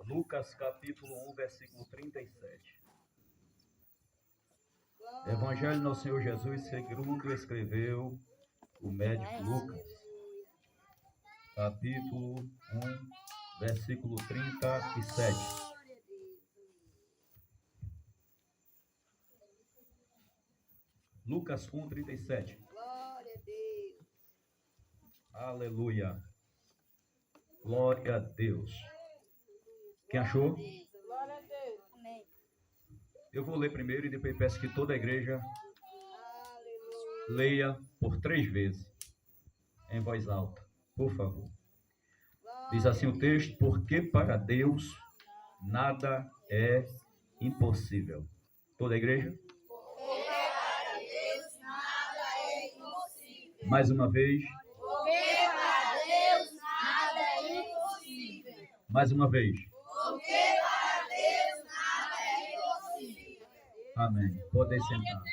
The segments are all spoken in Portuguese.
Lucas capítulo 1, versículo 37. Evangelho do Senhor Jesus, segundo escreveu o médico Lucas. Capítulo 1, versículo 37. Lucas 1, 37. Glória a Deus. Aleluia. Glória a Deus. Quem achou? Glória a Deus. Amém. Eu vou ler primeiro e depois peço que toda a igreja Aleluia. leia por 3 vezes, em voz alta, por favor. Diz assim o texto: porque para Deus nada é impossível. Toda a igreja? Porque para Deus nada é impossível. Mais uma vez. Porque para Deus nada é impossível. Mais uma vez. Porque para Deus nada é impossível. Amém. Podem sentar.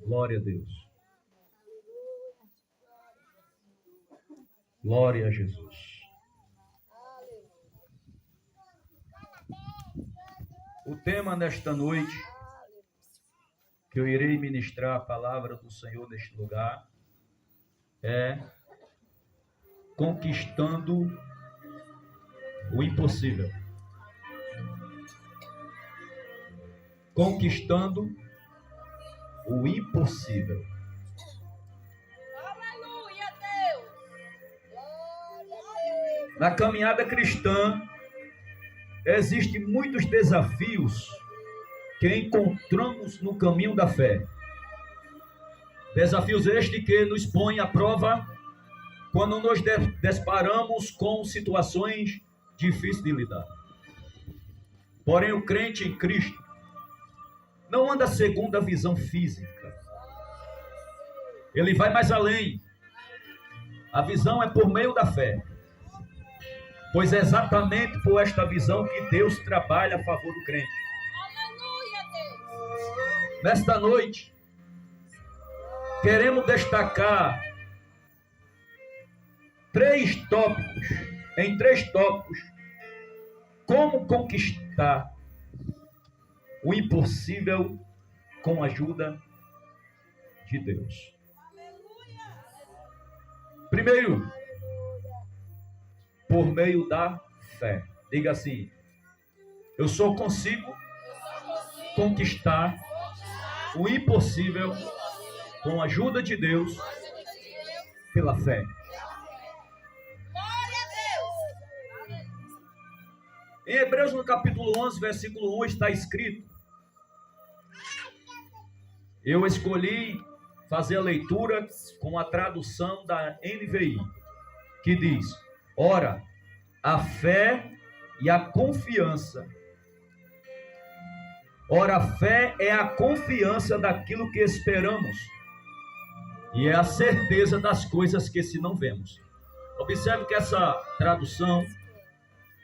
Glória a Deus. Glória a Jesus. O tema nesta noite, que eu irei ministrar a palavra do Senhor neste lugar, é conquistando o impossível. Conquistando o impossível. Aleluia, Deus. Glória a Deus. Na caminhada cristã, existem muitos desafios que encontramos no caminho da fé. Desafios estes que nos põem à prova quando nos deparamos com situações difíceis de lidar. Porém, o crente em Cristo não anda segundo a visão física. Ele vai mais além. A visão é por meio da fé. Pois é exatamente por esta visão que Deus trabalha a favor do crente. Aleluia, Deus. Nesta noite, queremos destacar em três tópicos, como conquistar o impossível com a ajuda de Deus. Primeiro, por meio da fé. Diga assim: eu só consigo conquistar o impossível com a ajuda de Deus pela fé. Glória a Deus. Em Hebreus, no capítulo 11, versículo 1, está escrito. Eu escolhi fazer a leitura com a tradução da NVI, que diz: ora, a fé e a confiança. Ora, a fé é a confiança daquilo que esperamos e é a certeza das coisas que se não vemos. Observe que essa tradução,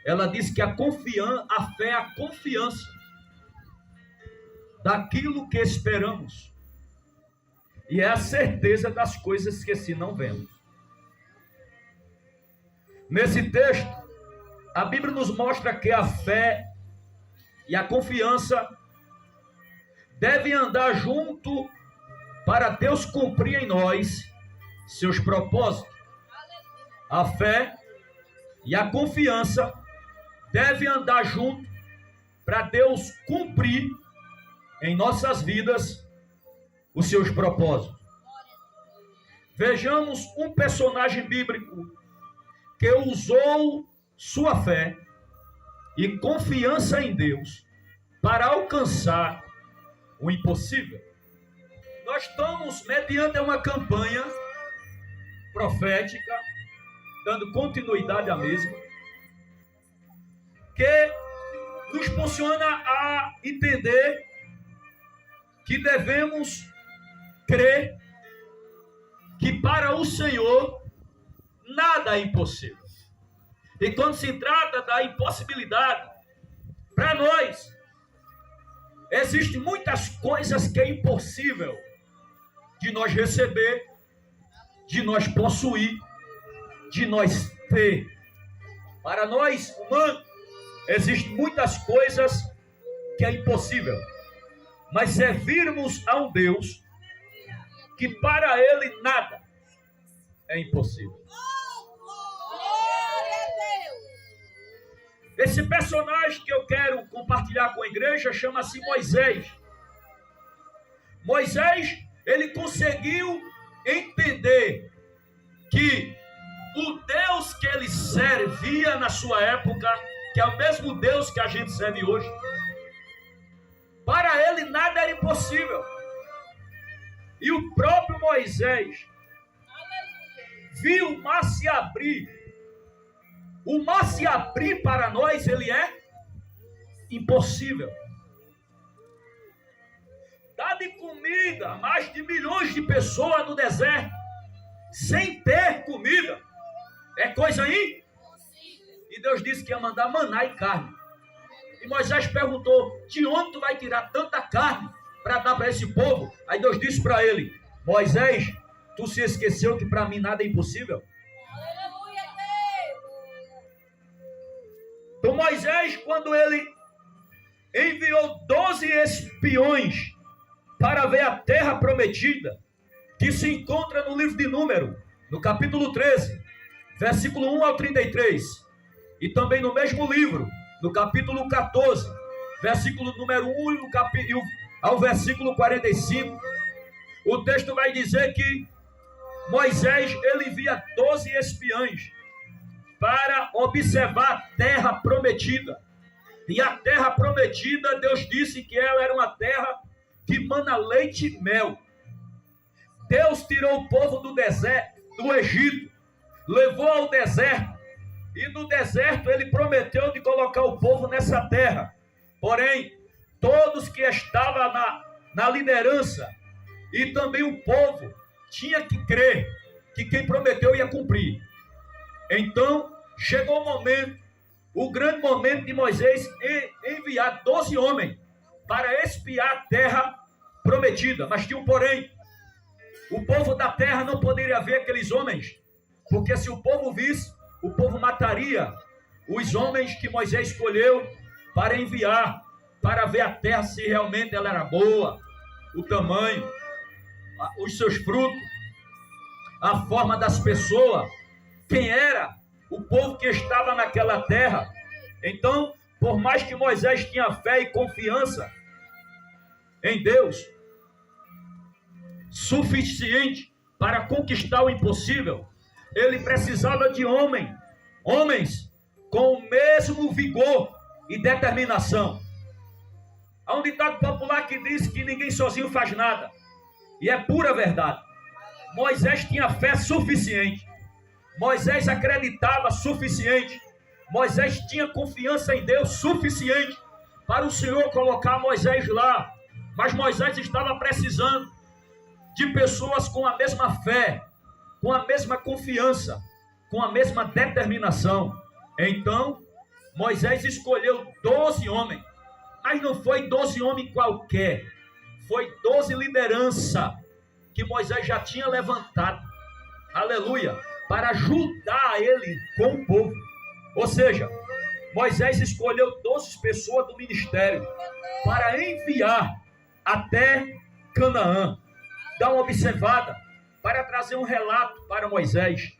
ela diz que a fé é a confiança daquilo que esperamos e é a certeza das coisas que se não vemos. Nesse texto, a Bíblia nos mostra que a fé e a confiança devem andar junto para Deus cumprir em nós seus propósitos. A fé e a confiança devem andar junto para Deus cumprir em nossas vidas os seus propósitos. Vejamos um personagem bíblico que usou sua fé e confiança em Deus para alcançar o impossível. Nós estamos mediante uma campanha profética, dando continuidade à mesma, que nos impulsiona a entender que devemos crer que para o Senhor nada é impossível. E quando se trata da impossibilidade, para nós, existem muitas coisas que é impossível de nós receber, de nós possuir, de nós ter. Para nós, humanos, Existem muitas coisas que é impossível, mas servirmos a um Deus que para Ele nada é impossível. Esse personagem que eu quero compartilhar com a igreja chama-se Moisés. Moisés, ele conseguiu entender que o Deus que ele servia na sua época, que é o mesmo Deus que a gente serve hoje, para ele nada era impossível. E o próprio Moisés viu o mar se abrir. O mar se abrir para nós, ele é impossível. Dá de comida a mais de milhões de pessoas no deserto, sem ter comida. É coisa aí? E Deus disse que ia mandar maná e carne. E Moisés perguntou, de onde tu vai tirar tanta carne para dar para esse povo? Aí Deus disse para ele, Moisés, tu se esqueceu que para mim nada é impossível? Então Moisés, quando ele enviou 12 espiões para ver a terra prometida, que se encontra no livro de Números, no capítulo 13, versículo 1 ao 33, e também no mesmo livro, no capítulo 14, versículo número 1 e ao versículo 45, o texto vai dizer que Moisés, ele envia 12 espiões para observar a terra prometida. E a terra prometida, Deus disse que ela era uma terra que mana leite e mel. Deus tirou o povo do deserto, do Egito, levou ao deserto, e no deserto ele prometeu de colocar o povo nessa terra. Porém, todos que estavam na liderança e também o povo tinha que crer que quem prometeu ia cumprir. Então, chegou o momento, o grande momento de Moisés enviar 12 homens para espiar a terra prometida. Mas tinha um porém. O povo da terra não poderia ver aqueles homens, porque se o povo visse, o povo mataria os homens que Moisés escolheu para enviar, para ver a terra se realmente ela era boa, o tamanho, os seus frutos, a forma das pessoas, quem era o povo que estava naquela terra. Então, por mais que Moisés tinha fé e confiança em Deus, suficiente para conquistar o impossível, ele precisava de homens com o mesmo vigor e determinação. Há um ditado popular que diz que ninguém sozinho faz nada, e é pura verdade. Moisés tinha fé suficiente, Moisés acreditava suficiente, Moisés tinha confiança em Deus suficiente para o Senhor colocar Moisés lá. Mas Moisés estava precisando de pessoas com a mesma fé, com a mesma confiança, com a mesma determinação. Então, Moisés escolheu 12 homens, mas não foi 12 homens qualquer, foi 12 lideranças que Moisés já tinha levantado, aleluia, para ajudar ele com o povo. Ou seja, Moisés escolheu 12 pessoas do ministério para enviar até Canaã. Dá uma observada para trazer um relato para Moisés.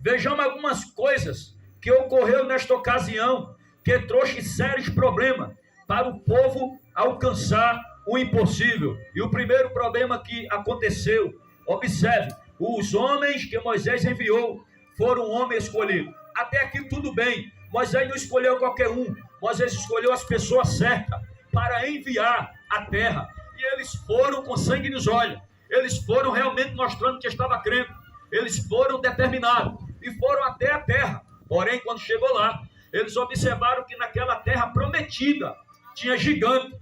Vejamos algumas coisas que ocorreu nesta ocasião, que trouxe sérios problemas para o povo alcançar o impossível. E o primeiro problema que aconteceu, observe, os homens que Moisés enviou foram homens escolhidos. Até aqui tudo bem, Moisés não escolheu qualquer um, Moisés escolheu as pessoas certas para enviar a terra. E eles foram com sangue nos olhos, eles foram realmente mostrando que estava crendo, eles foram determinados e foram até a terra. Porém, quando chegou lá, eles observaram que naquela terra prometida tinha gigante,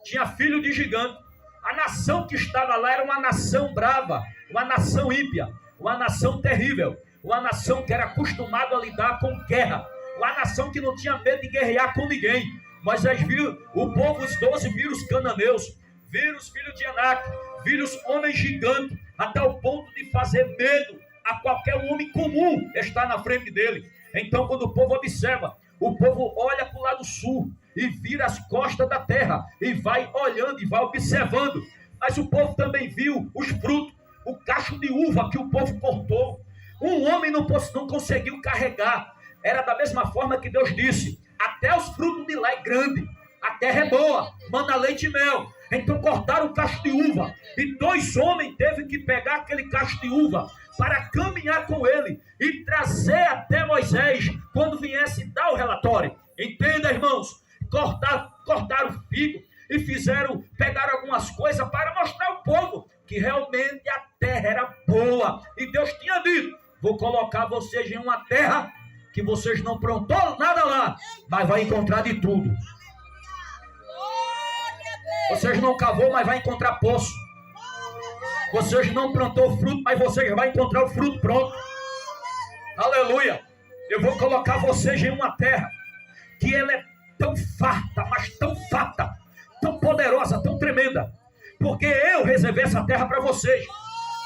tinha filho de gigante. A nação que estava lá era uma nação brava, uma nação ímpia, uma nação terrível, uma nação que era acostumada a lidar com guerra, uma nação que não tinha medo de guerrear com ninguém. Moisés viu o povo, os 12 viram os cananeus, viram os filhos de Anak, viram os homens gigantes, até o ponto de fazer medo a qualquer homem comum estar na frente dele. Então, quando o povo observa o povo olha para o lado sul e vira as costas da terra e vai olhando e vai observando. Mas o povo também viu os frutos, o cacho de uva que o povo cortou. Um homem não conseguiu carregar. Era da mesma forma que Deus disse: até os frutos de lá é grande, a terra é boa, manda leite e mel. Então cortaram o cacho de uva, e 2 homens teve que pegar aquele cacho de uva para caminhar com ele e trazer até Moisés quando viesse dar o relatório. Entenda, irmãos? Cortaram o figo e pegaram algumas coisas para mostrar ao povo que realmente a terra era boa. E Deus tinha dito: vou colocar vocês em uma terra que vocês não plantou nada lá, mas vai encontrar de tudo. Vocês não cavou, mas vai encontrar poço. Vocês não plantou fruto, mas vocês vão encontrar o fruto pronto. Aleluia. Eu vou colocar vocês em uma terra que ela é tão farta, mas tão farta, tão poderosa, tão tremenda, porque eu reservei essa terra para vocês,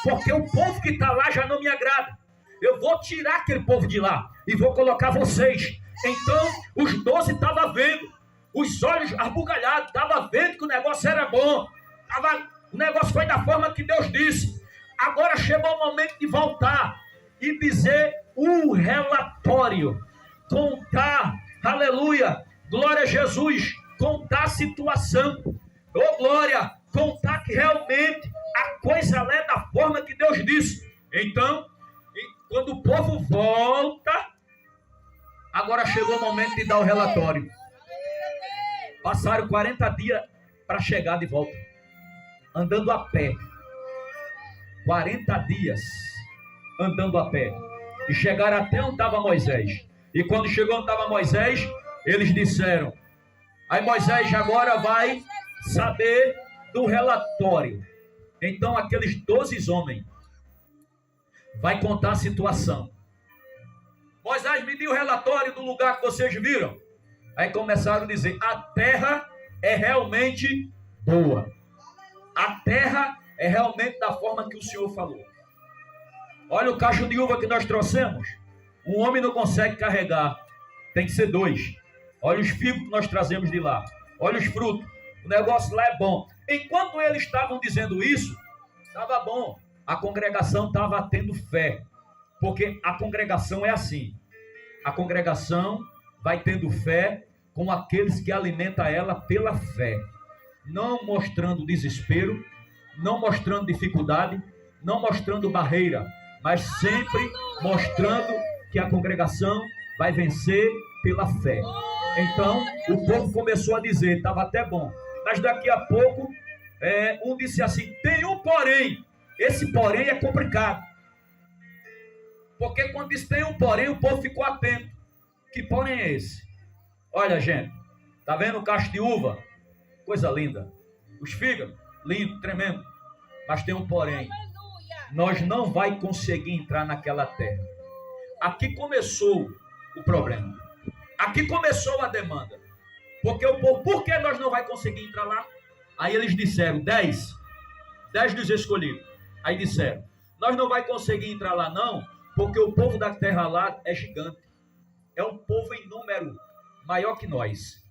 porque o povo que está lá já não me agrada. Eu vou tirar aquele povo de lá e vou colocar vocês. Então os 12 estavam vendo, os olhos arbugalhados, estavam vendo que o negócio era bom, o negócio foi da forma que Deus disse. Agora chegou o momento de voltar e dizer o relatório, contar, aleluia, glória a Jesus, contar a situação, oh glória, contar que realmente a coisa é da forma que Deus disse. Então, quando o povo volta, agora chegou o momento de dar o relatório. Passaram 40 dias para chegar de volta, andando a pé. 40 dias andando a pé. E chegaram até onde estava Moisés. E quando chegou onde estava Moisés, eles disseram: aí Moisés agora vai saber do relatório. Então aqueles 12 homens vai contar a situação. Moisés, me deu o relatório do lugar que vocês viram. Aí começaram a dizer: a terra é realmente boa. A terra é realmente da forma que o Senhor falou. Olha o cacho de uva que nós trouxemos. Um homem não consegue carregar, tem que ser 2. Olha os figos que nós trazemos de lá. Olha os frutos. O negócio lá é bom. Enquanto eles estavam dizendo isso, estava bom. A congregação estava tendo fé. Porque a congregação é assim. A congregação vai tendo fé com aqueles que alimentam ela pela fé. Não mostrando desespero, não mostrando dificuldade, não mostrando barreira, mas sempre mostrando que a congregação vai vencer pela fé. Então, o povo começou a dizer, estava até bom. Mas daqui a pouco, um disse assim: tem um porém. Esse porém é complicado. Porque quando diz tem um porém, o povo ficou atento. Que porém é esse? Olha, gente, tá vendo o cacho de uva? Coisa linda. Os fígados, lindo, tremendo. Mas tem um porém. Nós não vai conseguir entrar naquela terra. Aqui começou o problema. Aqui começou a demanda. Porque o povo, por que nós não vai conseguir entrar lá? Aí eles disseram, 10 dos escolhidos. Aí disseram, nós não vai conseguir entrar lá não, porque o povo da terra lá é gigante. É um povo em número maior que nós.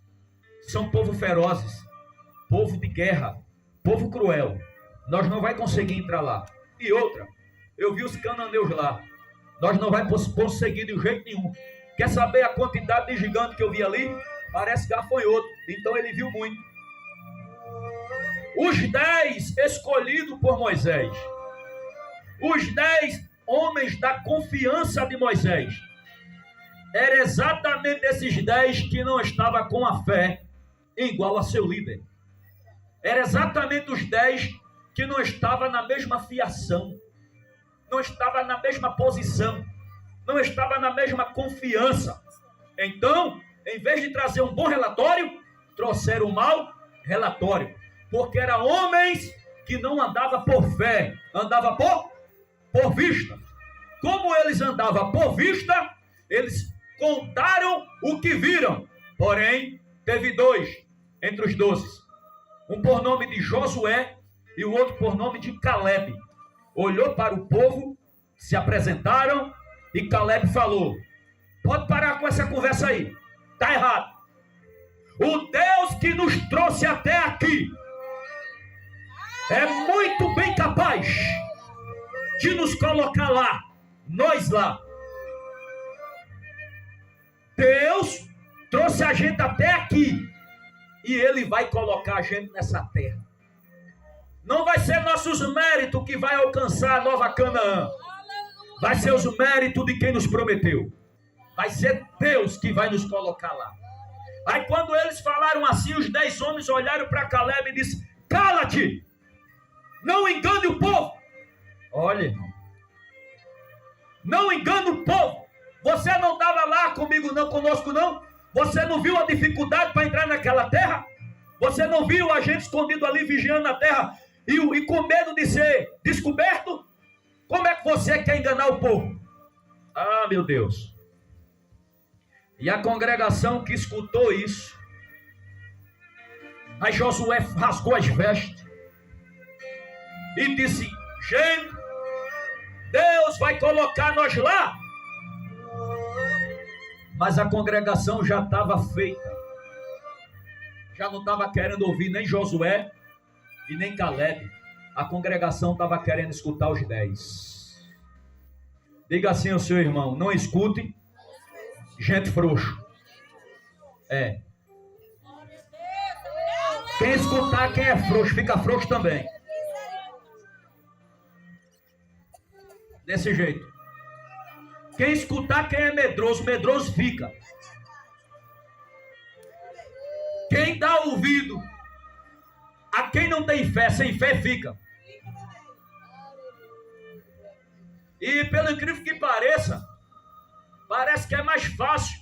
São povo ferozes, povo de guerra, povo cruel. Nós não vai conseguir entrar lá. E outra, eu vi os cananeus lá. Nós não vai conseguir de jeito nenhum. Quer saber a quantidade de gigante que eu vi ali? Parece gafanhoto. Então ele viu muito. Os 10 escolhidos por Moisés. Os 10 homens da confiança de Moisés. Era exatamente esses 10 que não estavam com a fé igual a seu líder. Era exatamente os 10 que não estavam na mesma fiação. Não estava na mesma posição, não estava na mesma confiança. Então, em vez de trazer um bom relatório, trouxeram um mau relatório, porque eram homens que não andavam por fé, andavam por vista. Como eles andavam por vista, eles contaram o que viram. Porém, teve 2 entre os 12, um por nome de Josué e o outro por nome de Caleb. Olhou para o povo, se apresentaram e Caleb falou: pode parar com essa conversa aí. Está errado. O Deus que nos trouxe até aqui é muito bem capaz de nos colocar lá, nós lá. Deus trouxe a gente até aqui e Ele vai colocar a gente nessa terra. Não vai ser nossos méritos que vai alcançar a nova Canaã. Vai ser os méritos de quem nos prometeu. Vai ser Deus que vai nos colocar lá. Aí quando eles falaram assim, os 10 homens olharam para Caleb e disseram: cala-te, não engane o povo. Olha, irmão, não engane o povo. Você não estava lá comigo não, conosco não? Você não viu a dificuldade para entrar naquela terra? Você não viu a gente escondido ali vigiando a terra e com medo de ser descoberto? Como é que você quer enganar o povo? Ah, meu Deus. E a congregação que escutou isso, aí Josué rasgou as vestes e disse: gente, Deus vai colocar nós lá. Mas a congregação já estava feita. Já não estava querendo ouvir nem Josué e nem Caleb. A congregação estava querendo escutar os 10. Diga assim ao seu irmão: não escute gente frouxo. É. Quem escutar quem é frouxo, fica frouxo também. Desse jeito. Quem escutar quem é medroso, medroso fica. Quem dá ouvido a quem não tem fé, sem fé fica. E pelo incrível que pareça, parece que é mais fácil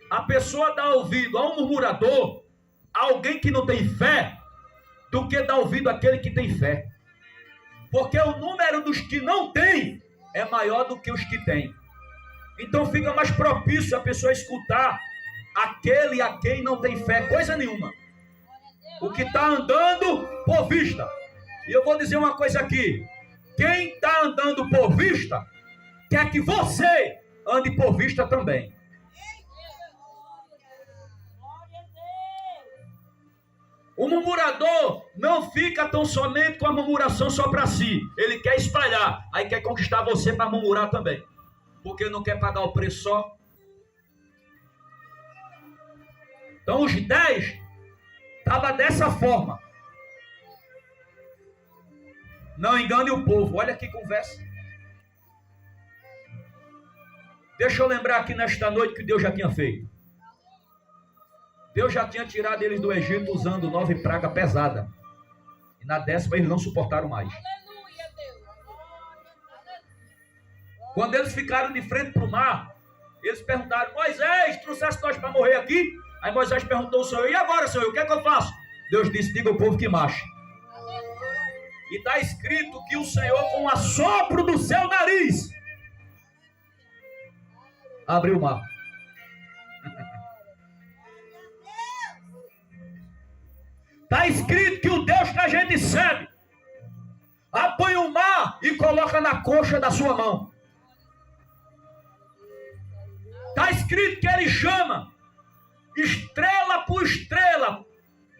a pessoa dar ouvido a um murmurador, a alguém que não tem fé, do que dar ouvido àquele que tem fé. Porque o número dos que não tem é maior do que os que têm. Então fica mais propício a pessoa escutar aquele a quem não tem fé, coisa nenhuma. O que está andando por vista. E eu vou dizer uma coisa aqui: quem está andando por vista, quer que você ande por vista também. O murmurador não fica tão somente com a murmuração só para si. Ele quer espalhar, aí quer conquistar você para murmurar também. Porque não quer pagar o preço só. Então os 10 estavam dessa forma. Não engane o povo. Olha que conversa. Deixa eu lembrar aqui nesta noite que Deus já tinha feito. Deus já tinha tirado eles do Egito usando 9 pragas pesadas. E na 10ª eles não suportaram mais. Quando eles ficaram de frente para o mar, eles perguntaram: Moisés, trouxeste nós para morrer aqui? Aí Moisés perguntou ao Senhor: e agora, Senhor, o que é que eu faço? Deus disse: diga ao povo que marche. E está escrito que o Senhor, com o assopro do seu nariz, abriu o mar. Está escrito que o Deus que a gente serve apanha o mar e coloca na coxa da sua mão. Está escrito que ele chama estrela por estrela,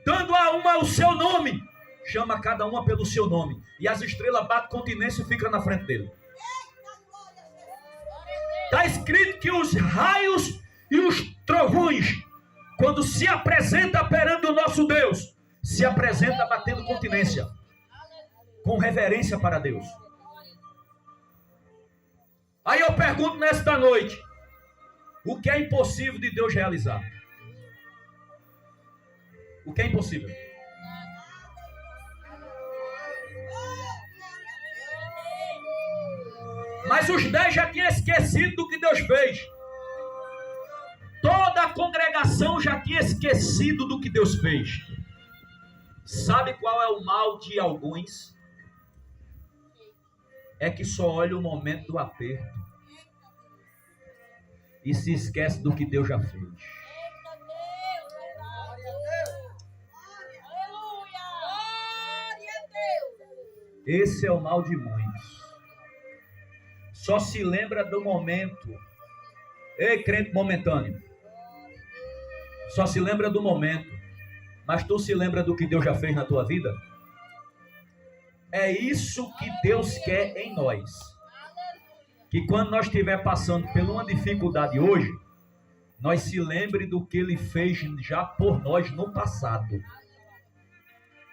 dando a uma o seu nome. Chama cada uma pelo seu nome. E as estrelas batem continência e ficam na frente dele. Está escrito que os raios e os trovões, quando se apresenta perante o nosso Deus, se apresenta batendo continência, com reverência para Deus. Aí eu pergunto nesta noite: o que é impossível de Deus realizar? O que é impossível? Mas os 10 já tinham esquecido do que Deus fez. Toda a congregação já tinha esquecido do que Deus fez. Sabe qual é o mal de alguns? É que só olha o momento do aperto e se esquece do que Deus já fez. Esse é o mal de muitos. Só se lembra do momento. Ei, crente momentâneo. só se lembra do momento, mas tu se lembra do que Deus já fez na tua vida? É isso que Deus quer em nós. Que quando nós estiver passando por uma dificuldade hoje, nós se lembre do que Ele fez já por nós no passado.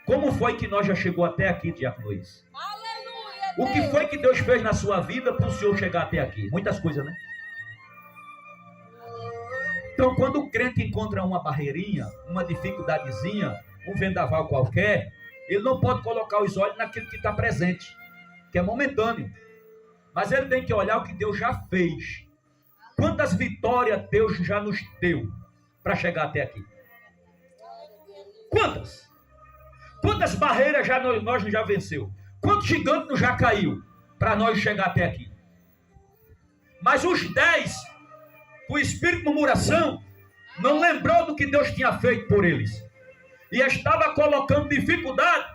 Como foi que nós já chegou até aqui, Diácono Luiz? O que foi que Deus fez na sua vida para o senhor chegar até aqui? Muitas coisas, né? Então, quando o crente encontra uma barreirinha, uma dificuldadezinha, um vendaval qualquer, ele não pode colocar os olhos naquilo que está presente, que é momentâneo. Mas ele tem que olhar o que Deus já fez. Quantas vitórias Deus já nos deu para chegar até aqui? Quantas? Quantas barreiras nós já venceu? Quantos gigantes já caiu para nós chegar até aqui? Mas os 10, o espírito de murmuração não lembrou do que Deus tinha feito por eles. E estava colocando dificuldade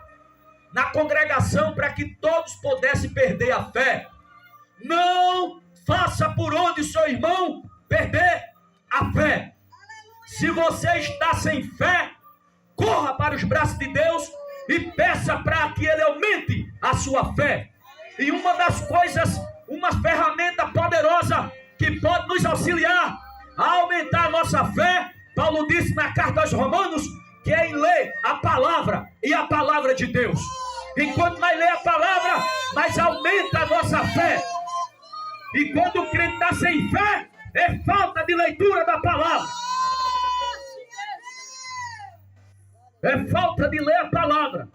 na congregação para que todos pudessem perder a fé. Não faça por onde seu irmão perder a fé. Se você está sem fé, corra para os braços de Deus e peça para que Ele aumente a sua fé. E uma das coisas, uma ferramenta poderosa que pode nos auxiliar a aumentar a nossa fé, Paulo disse na carta aos Romanos, que é em ler a palavra e a palavra de Deus. Enquanto nós lê a palavra, mais aumenta a nossa fé. E quando o crente está sem fé, é falta de leitura da palavra. É falta de ler a palavra.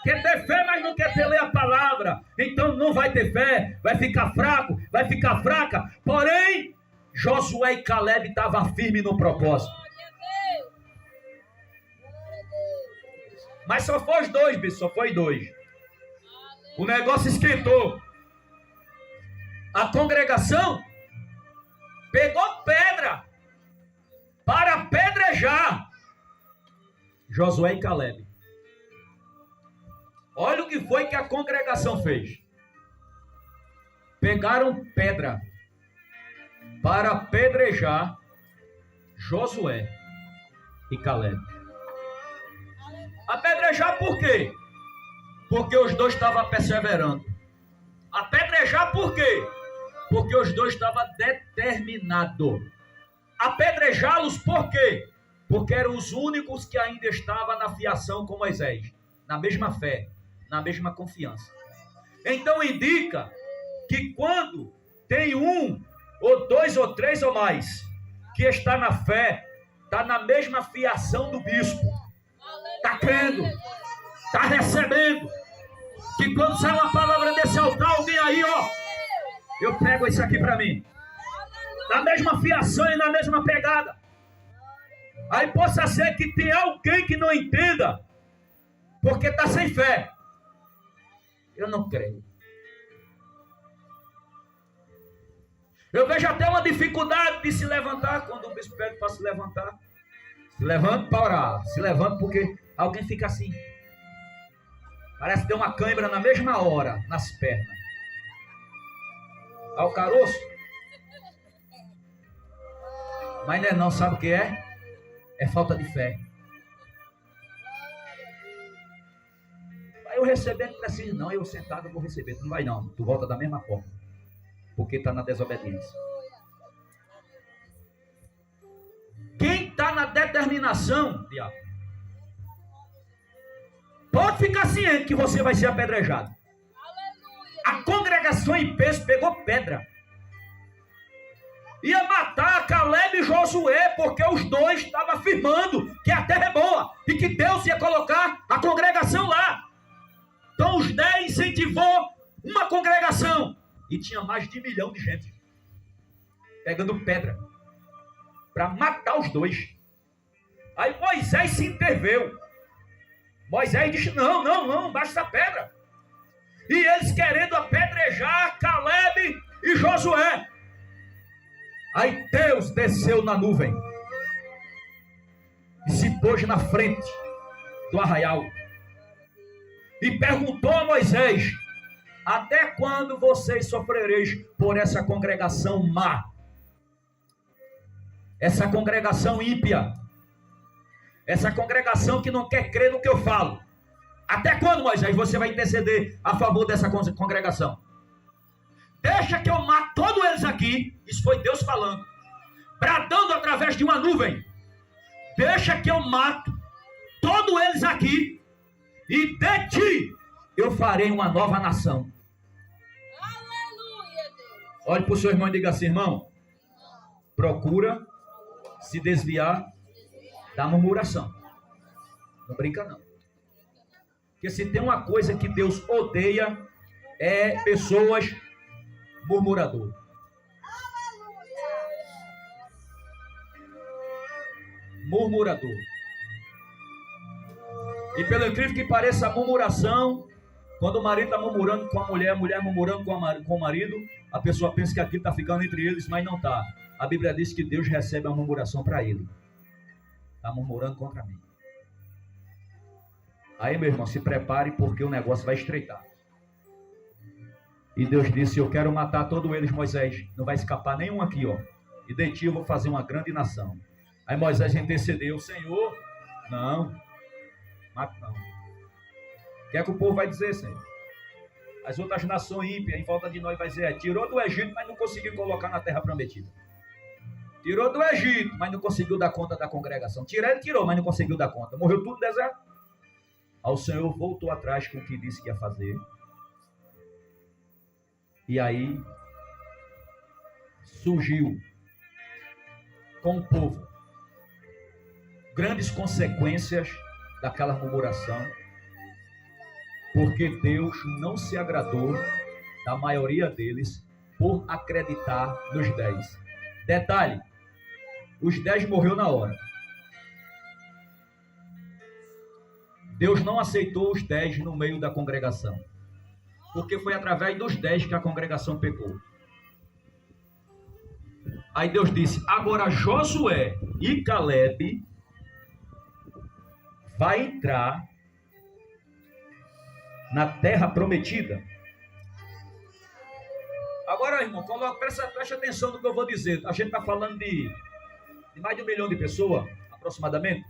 Quer ter fé, mas não quer ler a palavra. Então não vai ter fé, vai ficar fraco, vai ficar fraca. Porém, Josué e Caleb estavam firmes no propósito. Mas só foi os dois, bicho, só foi dois. O negócio esquentou. A congregação pegou pedra para apedrejar Josué e Caleb. Olha o que foi que a congregação fez. Pegaram pedra para apedrejar Josué e Caleb. Apedrejar por quê? Porque os dois estavam perseverando. Apedrejar por quê? Porque os dois estavam determinados. Apedrejá-los por quê? Porque eram os únicos que ainda estavam na fiação com Moisés, na mesma fé, na mesma confiança. Então indica que quando tem um, ou dois, ou três, ou mais, que está na fé, está na mesma fiação do bispo, está crendo, está recebendo, que quando sai uma palavra desse altar, alguém aí, ó, eu pego isso aqui para mim, na mesma fiação e na mesma pegada. Aí possa ser que tem alguém que não entenda, porque está sem fé. Eu não creio. Eu vejo até uma dificuldade de se levantar quando o bispo pede para se levantar. Se levanta para orar, se levanta porque alguém fica assim. Parece ter uma cãibra na mesma hora, nas pernas. Ao caroço. Mas não é não, sabe o que é? É falta de fé. Aí eu recebendo não preciso não, eu sentado eu vou receber. Tu não vai não, tu volta da mesma forma. Porque está na desobediência. Quem está na determinação, diabo, pode ficar ciente que você vai ser apedrejado. A congregação em peso pegou pedra. Ia matar Caleb e Josué, porque os dois estavam afirmando que a terra é boa e que Deus ia colocar a congregação lá. Então os 10 incentivou uma congregação e tinha mais de 1 milhão de gente pegando pedra para matar os dois. Aí Moisés se interveio. Moisés disse: não, baixa essa pedra. E eles querendo apedrejar Caleb e Josué. Aí Deus desceu na nuvem e se pôs na frente do arraial e perguntou a Moisés: até quando vocês sofrereis por essa congregação má? essa congregação ímpia, essa congregação que não quer crer no que eu falo. Até quando, Moisés, você vai interceder a favor dessa congregação? Deixa que eu mato todos eles aqui. Isso foi Deus falando, bradando através de uma nuvem. Deixa que eu mato todos eles aqui, e de ti eu farei uma nova nação. Aleluia, Deus. Olhe para o seu irmão e diga assim: irmão, procura se desviar da murmuração. Não brinca não. Porque se tem uma coisa que Deus odeia, é pessoas murmuradoras. Murmurador. E pelo incrível que pareça, a murmuração, quando o marido está murmurando com a mulher murmurando com o marido, a pessoa pensa que aquilo está ficando entre eles, mas não está. A Bíblia diz que Deus recebe a murmuração para ele. Está murmurando contra mim. Aí, meu irmão, se prepare, porque o negócio vai estreitar. E Deus disse: eu quero matar todos eles, Moisés. Não vai escapar nenhum aqui, ó. E de ti eu vou fazer uma grande nação. Aí Moisés intercedeu: Senhor, não, mata não. O que é que o povo vai dizer, Senhor? As outras nações ímpias, em volta de nós, vai dizer: tirou do Egito, mas não conseguiu colocar na terra prometida. Tirou do Egito, mas não conseguiu dar conta da congregação. Ele tirou, mas não conseguiu dar conta. Morreu tudo no deserto. Aí o Senhor voltou atrás com o que disse que ia fazer. E aí surgiu com o povo grandes consequências daquela murmuração, porque Deus não se agradou da maioria deles por acreditar nos 10. Detalhe: os 10 morreu na hora. Deus não aceitou os 10 no meio da congregação, porque foi através dos 10 que a congregação pecou. Aí Deus disse: agora Josué e Caleb vai entrar na terra prometida. Agora, irmão, preste atenção no que eu vou dizer. A gente está falando de mais de 1 milhão de pessoas, aproximadamente.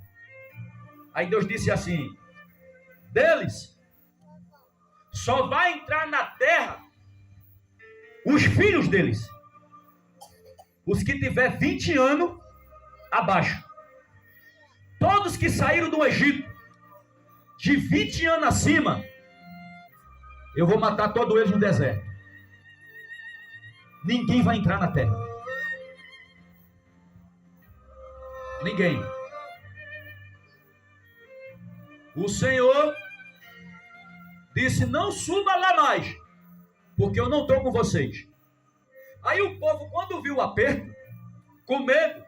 Aí Deus disse assim: deles só vai entrar na terra os filhos deles, os que tiver 20 anos abaixo. Todos que saíram do Egito de 20 anos acima, eu vou matar todos eles no deserto. Ninguém vai entrar na terra. Ninguém. O Senhor disse: não suba lá mais, porque eu não estou com vocês. Aí o povo, quando viu o aperto, com medo,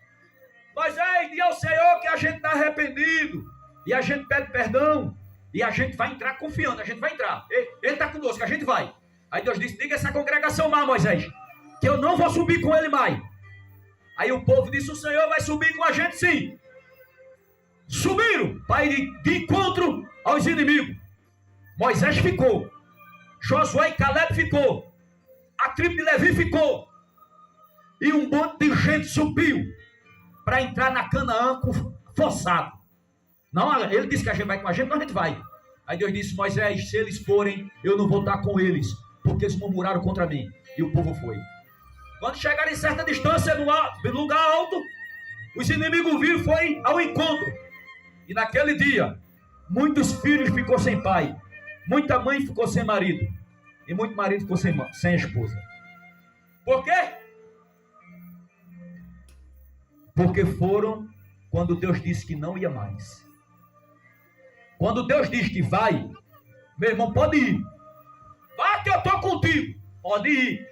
mas diga ao Senhor que a gente está arrependido, e a gente pede perdão, e a gente vai entrar confiando, a gente vai entrar. Ele está conosco, a gente vai. Aí Deus disse: diga essa congregação lá, Moisés, que eu não vou subir com ele mais. Aí o povo disse: o Senhor vai subir com a gente sim. Subiram para ir de encontro aos inimigos. Moisés ficou, Josué e Caleb ficou, a tribo de Levi ficou, e um monte de gente subiu para entrar na Canaã forçado. Não, ele disse que a gente vai com a gente, então a gente vai. Aí Deus disse: Moisés, se eles forem, eu não vou estar com eles, porque eles murmuraram contra mim. E o povo foi. Quando chegaram em certa distância, no lugar alto, os inimigos viram e foi ao encontro. E naquele dia, muitos filhos ficou sem pai, muita mãe ficou sem marido, e muito marido ficou sem esposa. Por quê? Porque foram quando Deus disse que não ia mais. Quando Deus diz que vai, meu irmão, pode ir. Vá que eu estou contigo. Pode ir.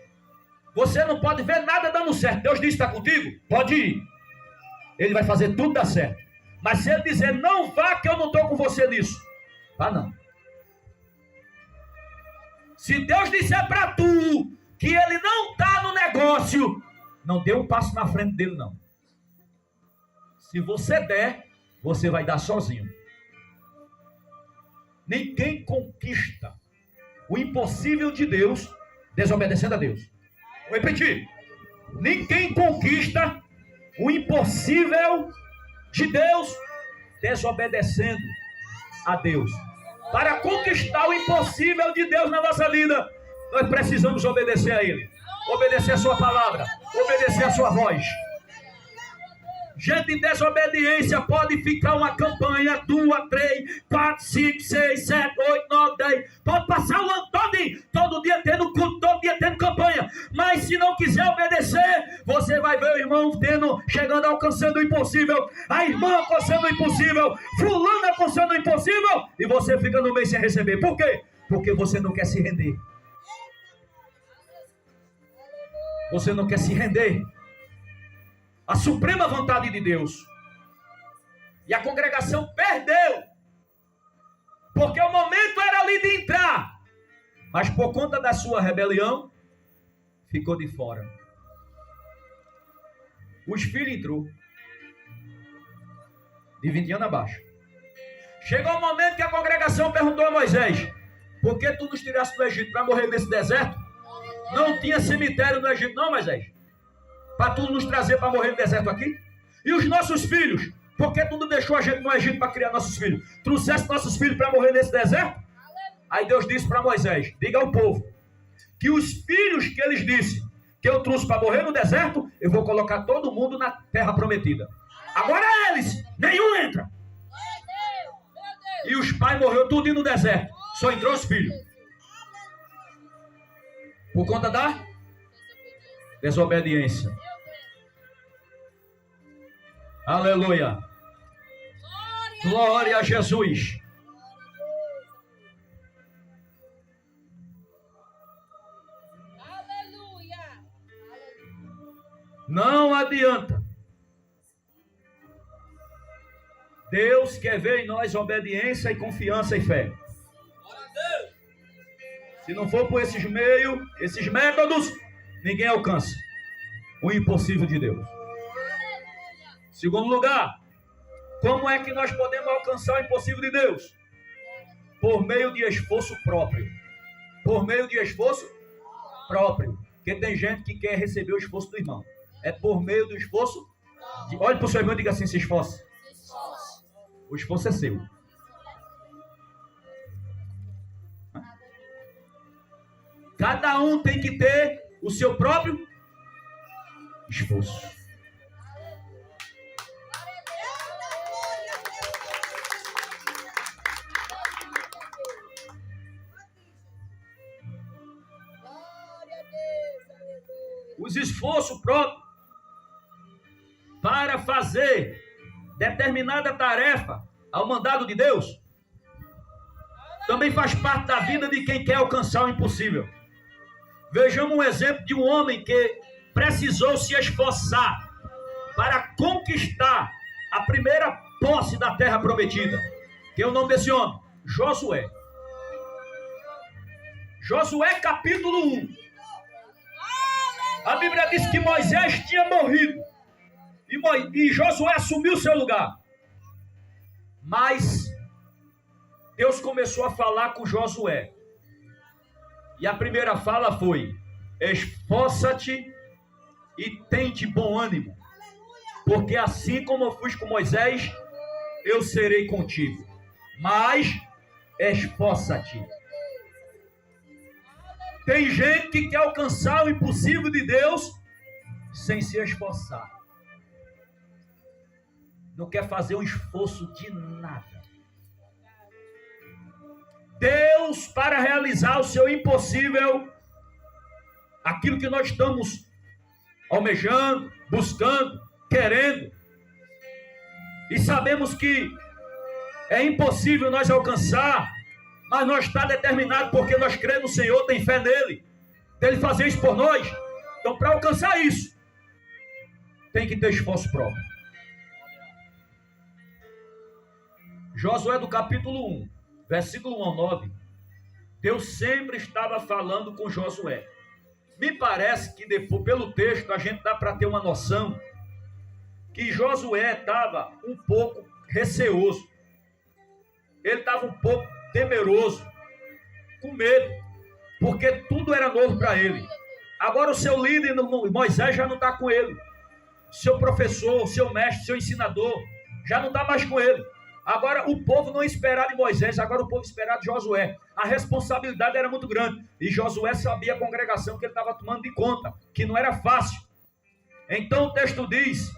Você não pode ver nada dando certo. Deus disse que está contigo? Pode ir. Ele vai fazer tudo dar certo. Mas se ele dizer: não vá que eu não estou com você nisso, vá não. Se Deus disser para tu que ele não está no negócio, não dê um passo na frente dele não. Se você der, você vai dar sozinho. Ninguém conquista o impossível de Deus desobedecendo a Deus. Vou repetir: ninguém conquista o impossível de Deus, desobedecendo a Deus. Para conquistar o impossível de Deus na nossa vida, nós precisamos obedecer a Ele. Obedecer a sua palavra, obedecer a sua voz. Gente, em desobediência pode ficar uma campanha, 2, 3, 4, 5, 6, 7, 8, 9, 10. Pode passar o ano todo dia tendo culto, todo dia tendo campanha. Mas se não quiser obedecer, você vai ver o irmão chegando, alcançando o impossível. A irmã alcançando o impossível. Fulano alcançando o impossível. E você fica no meio sem receber. Por quê? Porque você não quer se render. Você não quer se render a suprema vontade de Deus. E a congregação perdeu. Porque o momento era ali de entrar. Mas por conta da sua rebelião, ficou de fora. Os filhos entrou. De 20 anos abaixo. Chegou o momento que a congregação perguntou a Moisés: por que tu nos tiraste do Egito para morrer nesse deserto? Não tinha cemitério no Egito não, Moisés? Para tu nos trazer para morrer no deserto aqui? E os nossos filhos? Por que tu não deixou a gente no Egito para criar nossos filhos? Trouxeste nossos filhos para morrer nesse deserto? Aí Deus disse para Moisés: diga ao povo que os filhos que eles disse que eu trouxe para morrer no deserto, eu vou colocar todo mundo na terra prometida. Agora eles, nenhum entra. E os pais morreram tudo no deserto. Só entrou os filhos. Por conta da desobediência. Aleluia. Glória a Jesus. Aleluia. Não adianta. Deus quer ver em nós obediência e confiança e fé. Se não for por esses meios, esses métodos, ninguém alcança o impossível de Deus. Segundo lugar, como é que nós podemos alcançar o impossível de Deus? Por meio de esforço próprio. Por meio de esforço próprio. Porque tem gente que quer receber o esforço do irmão. É por meio do esforço. Olhe para o seu irmão e diga assim: se esforce. O esforço é seu. Cada um tem que ter o seu próprio esforço. Os esforços próprios para fazer determinada tarefa ao mandado de Deus também faz parte da vida de quem quer alcançar o impossível. Vejamos um exemplo de um homem que precisou se esforçar para conquistar a primeira posse da terra prometida. Que é o nome desse homem? Josué. Josué capítulo 1. A Bíblia diz que Moisés tinha morrido. E Josué assumiu seu lugar. Mas Deus começou a falar com Josué. E a primeira fala foi: esforça-te e tem de bom ânimo, porque assim como eu fui com Moisés, eu serei contigo. Mas esforça-te. Tem gente que quer alcançar o impossível de Deus sem se esforçar. Não quer fazer um esforço de nada. Deus, para realizar o seu impossível, aquilo que nós estamos almejando, buscando, querendo, e sabemos que é impossível nós alcançar, mas nós está determinado porque nós cremos no Senhor, tem fé nele, dele fazer isso por nós. Então, para alcançar isso, tem que ter esforço próprio. Josué do capítulo 1, versículo 1 ao 9, Deus sempre estava falando com Josué. Me parece que depois, pelo texto, a gente dá para ter uma noção que Josué estava um pouco receoso. Ele estava um pouco temeroso, com medo, porque tudo era novo para ele. Agora o seu líder, Moisés, já não está com ele. seu professor, seu mestre, seu ensinador, já não está mais com ele. Agora o povo não esperava de Moisés, agora o povo esperava de Josué. A responsabilidade era muito grande. E Josué sabia a congregação que ele estava tomando de conta, que não era fácil. Então o texto diz,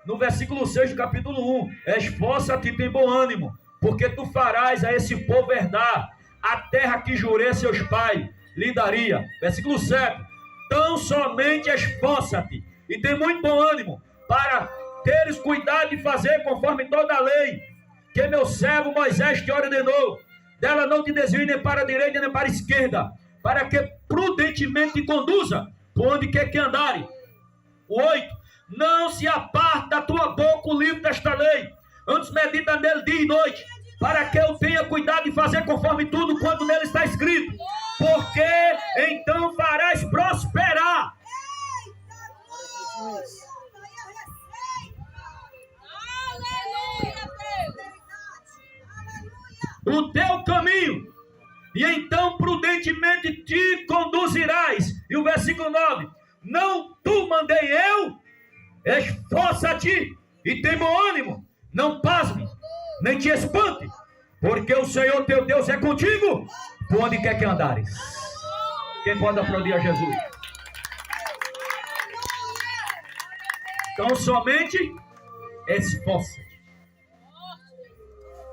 no versículo 6 do capítulo 1, esforça-te e tem bom ânimo, porque tu farás a esse povo herdar a terra que jurei a seus pais lhe daria. Versículo 7, tão somente esforça-te e tem muito bom ânimo, para teres cuidado de fazer conforme toda a lei, que meu servo Moisés te ordenou, dela não te desvie nem para a direita nem para a esquerda, para que prudentemente te conduza por onde quer que andare. 8, não se aparte da tua boca o livro desta lei, antes medita nele dia e noite, para que eu tenha cuidado de fazer conforme tudo quanto nele está escrito, porque então farás prosperar. O teu caminho, e então prudentemente te conduzirás. E o versículo 9, não tu mandei eu, esforça-te e tem bom ânimo, não pasme, nem te espante, porque o Senhor teu Deus é contigo, por onde quer que andares. Quem pode aplaudir a Jesus? Então somente esforça-te.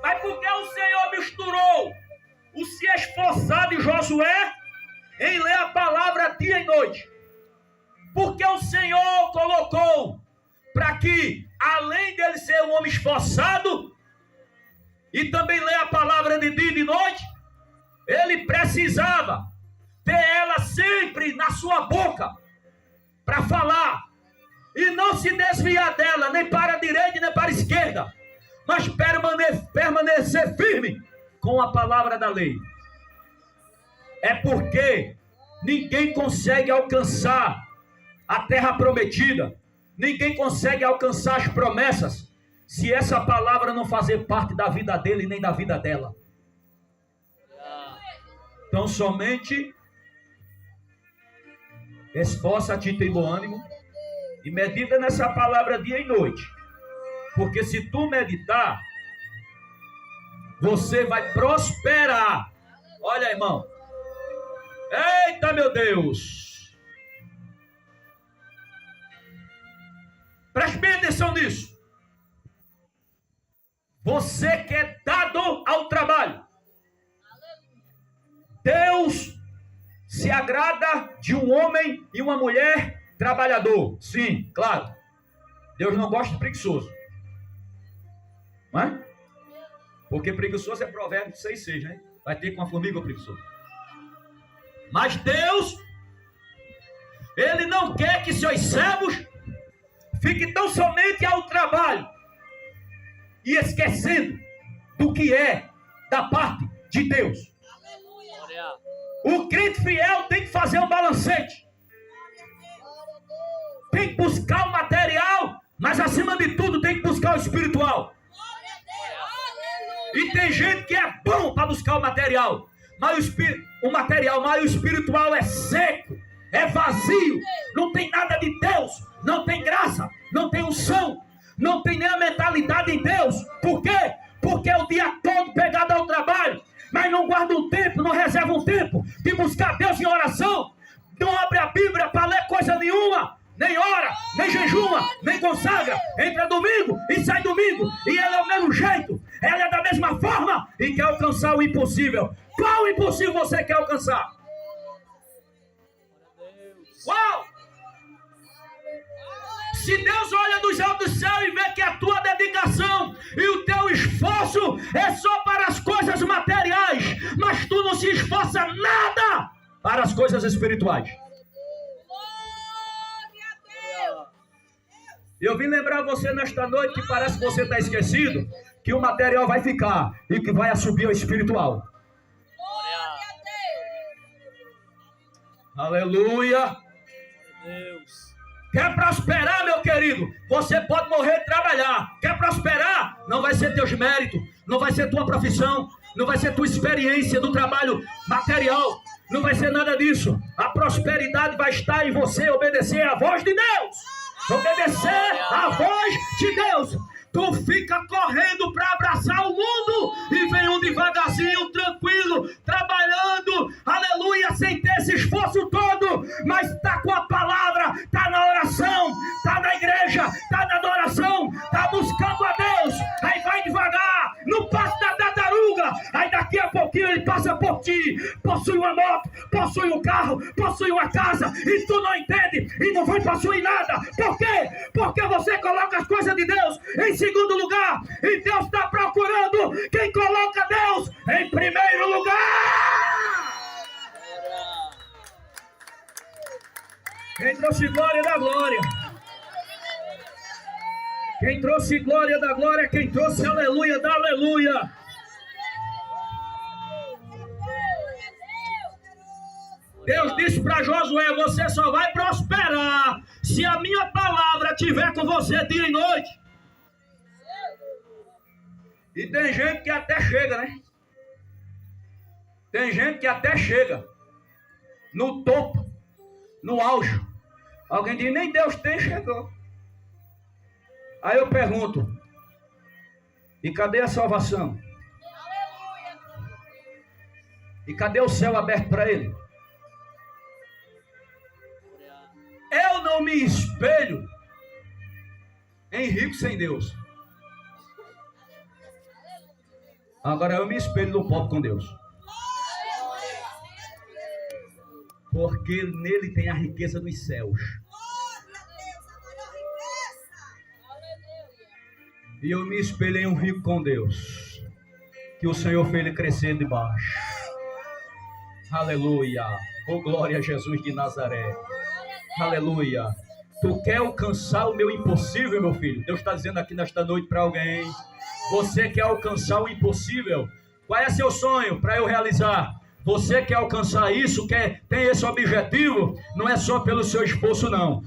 Mas por que o Senhor misturou o se esforçar de Josué em ler a palavra dia e noite? Porque o Senhor colocou para que, além dele ser um homem esforçado e também ler a palavra de dia e de noite, ele precisava ter ela sempre na sua boca para falar e não se desviar dela nem para a direita nem para a esquerda, mas permanecer firme com a palavra da lei. É porque ninguém consegue alcançar a terra prometida, ninguém consegue alcançar as promessas se essa palavra não fazer parte da vida dele nem da vida dela. Então somente esforça-te e tem bom ânimo e medita nessa palavra dia e noite, porque se tu meditar, você vai prosperar. Olha, irmão, eita meu Deus, preste bem atenção nisso. Você que é dado ao trabalho, Deus se agrada de um homem e uma mulher trabalhador. Sim, claro. Deus não gosta de preguiçoso. Não é? Porque preguiçoso é Provérbios 6,6, né? Vai ter com a formiga o preguiçoso. Mas Deus, Ele não quer que seus servos fiquem tão somente ao trabalho e esquecendo do que é da parte de Deus. O crente fiel tem que fazer um balancete. Tem que buscar o material, mas acima de tudo tem que buscar o espiritual. E tem gente que é bom para buscar o material, mas o espiritual é seco, é vazio, não tem nada de Deus, não tem graça, não tem unção, não tem nem a mentalidade em Deus. Por quê? Porque é o dia todo pegado ao trabalho, mas não guarda um tempo, não reserva um tempo de buscar Deus em oração, não abre a Bíblia para ler coisa nenhuma, nem ora, nem jejuma, nem consagra, entra domingo e sai domingo, e ela é o mesmo jeito, ela é da mesma forma e quer alcançar o impossível. Qual impossível você quer alcançar? Qual? Se Deus olha dos altos do céu e vê que a tua dedicação e o teu esforço é só para as coisas materiais, mas tu não se esforça nada para as coisas espirituais. Eu vim lembrar você nesta noite, que parece que você está esquecido, que o material vai ficar e que vai subir o espiritual. Aleluia. Deus. Quer prosperar, meu querido? Você pode morrer e trabalhar. Quer prosperar? Não vai ser teus méritos, não vai ser tua profissão, não vai ser tua experiência do trabalho material, não vai ser nada disso. A prosperidade vai estar em você obedecer à voz de Deus. obedecer a voz de Deus. Tu fica correndo para abraçar o mundo e vem um devagarzinho, tranquilo, trabalhando, aleluia, sem ter esse esforço todo, mas está com a palavra, está na oração, está na igreja, está na adoração, está buscando a Deus, aí vai devagar, no passo da tartaruga, aí daqui a pouquinho ele passa por ti, possui uma moto, possui um carro, possui uma casa, e tu não entende, e não vai possuir nada. Por quê? Porque você coloca as coisas de Deus em segundo lugar, e Deus está procurando quem coloca Deus em primeiro lugar. Quem trouxe glória da glória, quem trouxe glória da glória, quem trouxe aleluia da aleluia. Deus disse para Josué: você só vai prosperar se a minha palavra estiver com você dia e noite. E tem gente que até chega, né? Tem gente que até chega no topo, no auge. Alguém diz: nem Deus tem, chegou. Aí eu pergunto: e cadê a salvação? E cadê o céu aberto para ele? Eu não me espelho em rico sem Deus. Agora eu me espelho no pobre com Deus. Porque nele tem a riqueza dos céus. E eu me espelhei um rico com Deus, que o Senhor fez ele crescer de baixo. Aleluia. Oh, glória a Jesus de Nazaré. Aleluia. Tu quer alcançar o meu impossível, meu filho? Deus está dizendo aqui nesta noite para alguém. Você quer alcançar o impossível? Qual é seu sonho para eu realizar? Você quer alcançar isso? Tem esse objetivo? Não é só pelo seu esforço, não.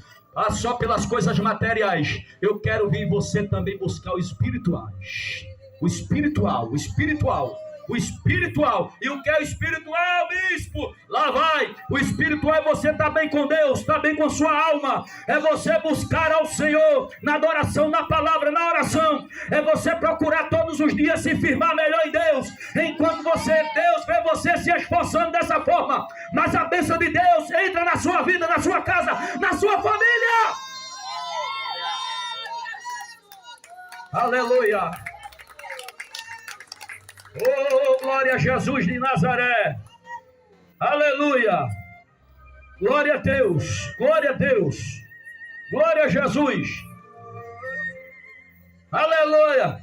Só pelas coisas materiais. Eu quero ver você também buscar o espirituais. O espiritual, o espiritual. O espiritual. E o que é o espiritual, bispo? Lá vai. O espiritual é você estar bem com Deus, estar bem com sua alma. É você buscar ao Senhor na adoração, na palavra, na oração. É você procurar todos os dias se firmar melhor em Deus. Enquanto Deus vê você se esforçando dessa forma. Mas a bênção de Deus entra na sua vida, na sua casa, na sua família. Aleluia. Oh, glória a Jesus de Nazaré. Aleluia. Glória a Deus. Glória a Deus. Glória a Jesus. Aleluia.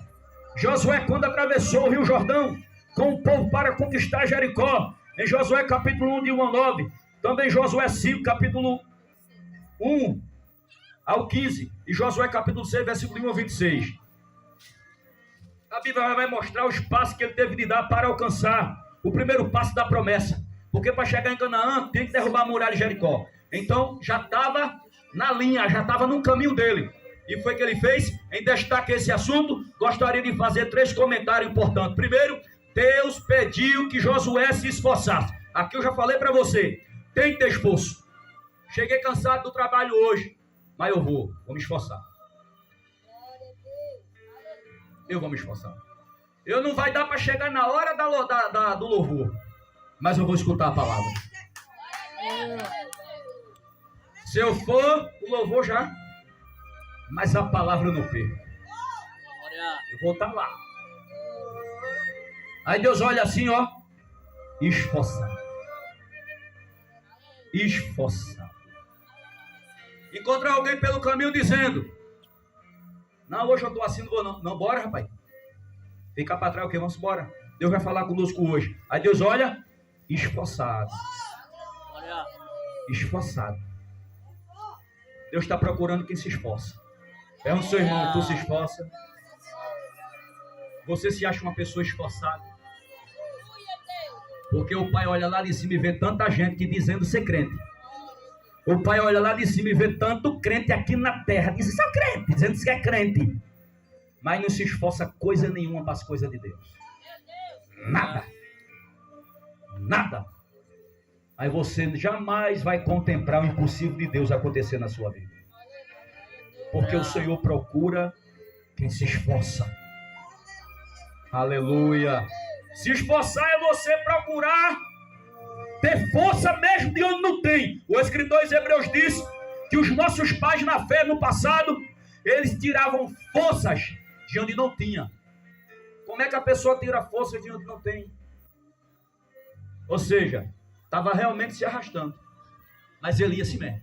Josué, quando atravessou o Rio Jordão com o povo para conquistar Jericó, em Josué capítulo 1, de 1 a 9, também Josué 5, capítulo 1 ao 15, e Josué capítulo 6, versículo 1 ao 26. A Bíblia vai mostrar os passos que ele teve de dar para alcançar o primeiro passo da promessa. Porque para chegar em Canaã, tem que derrubar a muralha de Jericó. Então, já estava na linha, já estava no caminho dele. E foi que ele fez. Em destaque esse assunto, gostaria de fazer 3 comentários importantes. Primeiro, Deus pediu que Josué se esforçasse. Aqui eu já falei para você, tem que ter esforço. Cheguei cansado do trabalho hoje, mas eu vou me esforçar. Eu vou me esforçar. Eu não vai dar para chegar na hora do louvor, mas eu vou escutar a palavra. Se eu for, o louvor já, mas a palavra eu não perco. Eu vou estar lá. Aí Deus olha assim, ó, esforçado. Esforçado. Encontra alguém pelo caminho dizendo: não, hoje eu estou assim, não vou não. Não, bora, rapaz. Fica para trás o quê? Vamos embora. Deus vai falar conosco hoje. Aí Deus olha, esforçado. Esforçado. Deus está procurando quem se esforça. Pergunta ao seu irmão: tu se esforça? Você se acha uma pessoa esforçada? Porque o Pai olha lá de cima e vê tanta gente que dizendo ser crente. O Pai olha lá de cima e vê tanto crente aqui na terra, diz: sou crente, dizendo que é crente, mas não se esforça coisa nenhuma para as coisas de Deus. Nada. Nada. Aí você jamais vai contemplar o impossível de Deus acontecer na sua vida. Porque o Senhor procura quem se esforça. Aleluia. Se esforçar é você procurar ter força mesmo de onde não tem. O escritor aos Hebreus disse que os nossos pais na fé no passado, eles tiravam forças de onde não tinha. Como é que a pessoa tira força de onde não tem? Ou seja, estava realmente se arrastando. Mas ele ia se mesmo.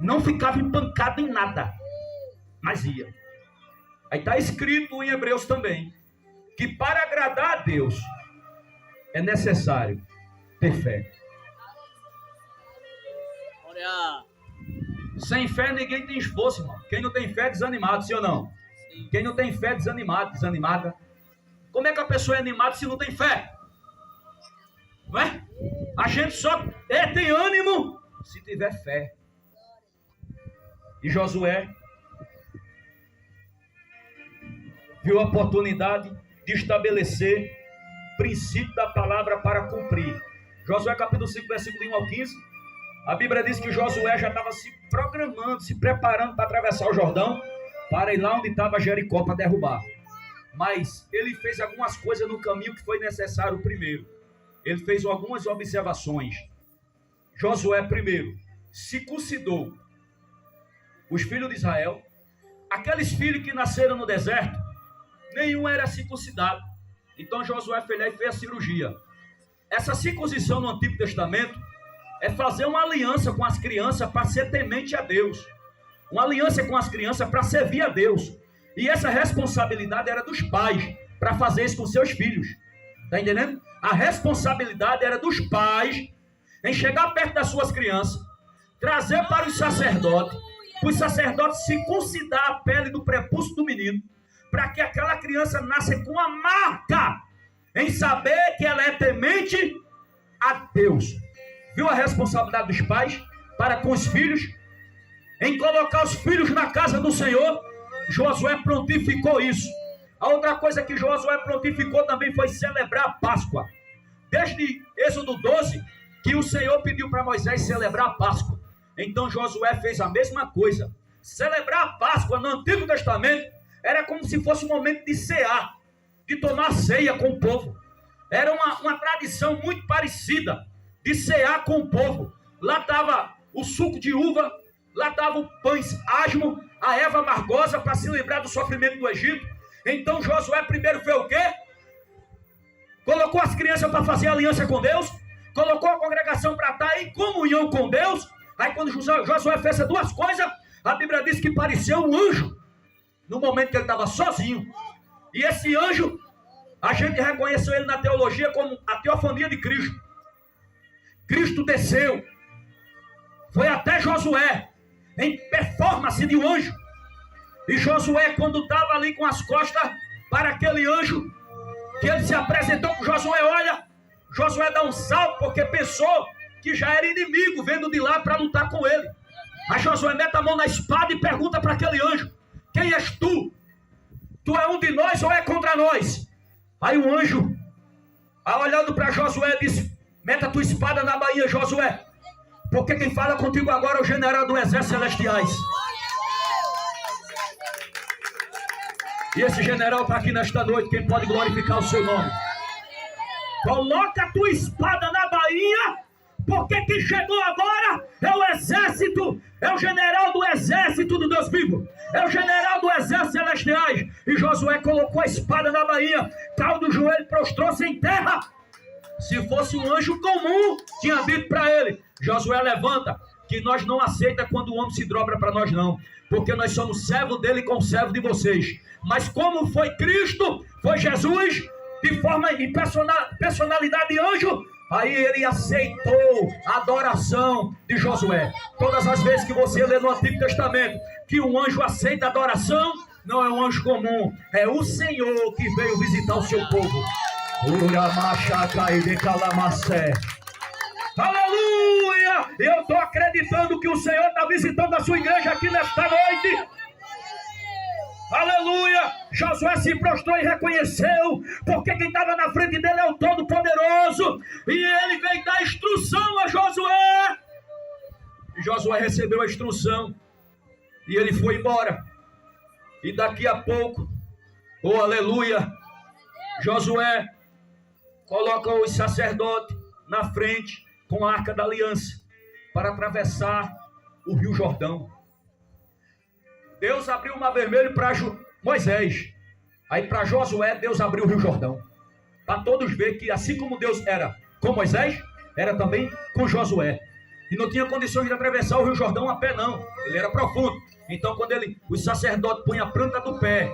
Não ficava empancado em nada. Mas ia. Aí está escrito em Hebreus também, que para agradar a Deus é necessário ter fé. Olha. Sem fé ninguém tem esforço, irmão. Quem não tem fé é desanimado, sim ou não? Sim. Quem não tem fé é desanimado, desanimada. Como é que a pessoa é animada se não tem fé? Não é? A gente só tem ânimo se tiver fé. E Josué viu a oportunidade de estabelecer princípio da palavra para cumprir. Josué capítulo 5, versículo 1 ao 15. A Bíblia diz que Josué já estava se programando, se preparando para atravessar o Jordão, para ir lá onde estava Jericó para derrubar. Mas ele fez algumas coisas no caminho que foi necessário primeiro. Ele fez algumas observações. Josué primeiro circuncidou os filhos de Israel. Aqueles filhos que nasceram no deserto, nenhum era circuncidado. Então Josué foi lá e fez a cirurgia. Essa circuncisão no Antigo Testamento é fazer uma aliança com as crianças para ser temente a Deus. Uma aliança com as crianças para servir a Deus. E essa responsabilidade era dos pais para fazer isso com seus filhos. Está entendendo? A responsabilidade era dos pais em chegar perto das suas crianças, trazer para os sacerdotes circuncidar a pele do prepúcio do menino, para que aquela criança nasça com a marca em saber que ela é temente a Deus. Viu a responsabilidade dos pais para com os filhos? Em colocar os filhos na casa do Senhor, Josué prontificou isso. A outra coisa que Josué prontificou também foi celebrar a Páscoa. Desde Êxodo 12, que o Senhor pediu para Moisés celebrar a Páscoa. Então Josué fez a mesma coisa. Celebrar a Páscoa no Antigo Testamento era como se fosse um momento de cear, de tomar ceia com o povo. Era uma tradição muito parecida de cear com o povo. Lá estava o suco de uva, lá estava o pães asmo, a erva amargosa para se livrar do sofrimento do Egito. Então Josué primeiro fez o quê? Colocou as crianças para fazer aliança com Deus, colocou a congregação para estar em comunhão com Deus. Aí quando Josué fez essas duas coisas, a Bíblia diz que pareceu um anjo, no momento que ele estava sozinho. E esse anjo, a gente reconheceu ele na teologia como a teofania de Cristo. Cristo desceu, foi até Josué, em performance de um anjo. E Josué, quando estava ali com as costas para aquele anjo, que ele se apresentou com Josué, olha, Josué dá um salto, porque pensou que já era inimigo, vendo de lá para lutar com ele. Aí Josué mete a mão na espada e pergunta para aquele anjo: quem és tu? Tu é um de nós ou é contra nós? Aí o anjo, olhando para Josué, disse: meta a tua espada na bainha, Josué, porque quem fala contigo agora é o general do exército celestiais. E esse general está aqui nesta noite. Quem pode glorificar o seu nome? Coloca a tua espada na bainha, porque quem chegou agora é o exército, é o general do exército do Deus vivo, é o general do exército celestiais. E Josué colocou a espada na bainha, caiu do joelho, prostrou-se em terra. Se fosse um anjo comum, tinha dito para ele: Josué, levanta, que nós não aceita quando o homem se dobra para nós não, porque nós somos servo dele com servo de vocês. Mas como foi Cristo, foi Jesus, de forma e personalidade de anjo, aí ele aceitou a adoração de Josué. Todas as vezes que você lê no Antigo Testamento que um anjo aceita a adoração, não é um anjo comum, é o Senhor que veio visitar o seu povo. Aleluia! Eu estou acreditando que o Senhor está visitando a sua igreja aqui nesta noite. Aleluia! Josué se prostrou e reconheceu, porque quem estava na frente dele é o Todo-Poderoso, e ele veio dar instrução a Josué. E Josué recebeu a instrução. E ele foi embora. E daqui a pouco, oh aleluia, Josué coloca os sacerdotes na frente com a Arca da Aliança para atravessar o Rio Jordão. Deus abriu o Mar Vermelho para Moisés. Aí para Josué, Deus abriu o Rio Jordão. Para todos verem que assim como Deus era com Moisés, era também com Josué. E não tinha condições de atravessar o Rio Jordão a pé, não. Ele era profundo. Então, quando os sacerdotes põem a planta do pé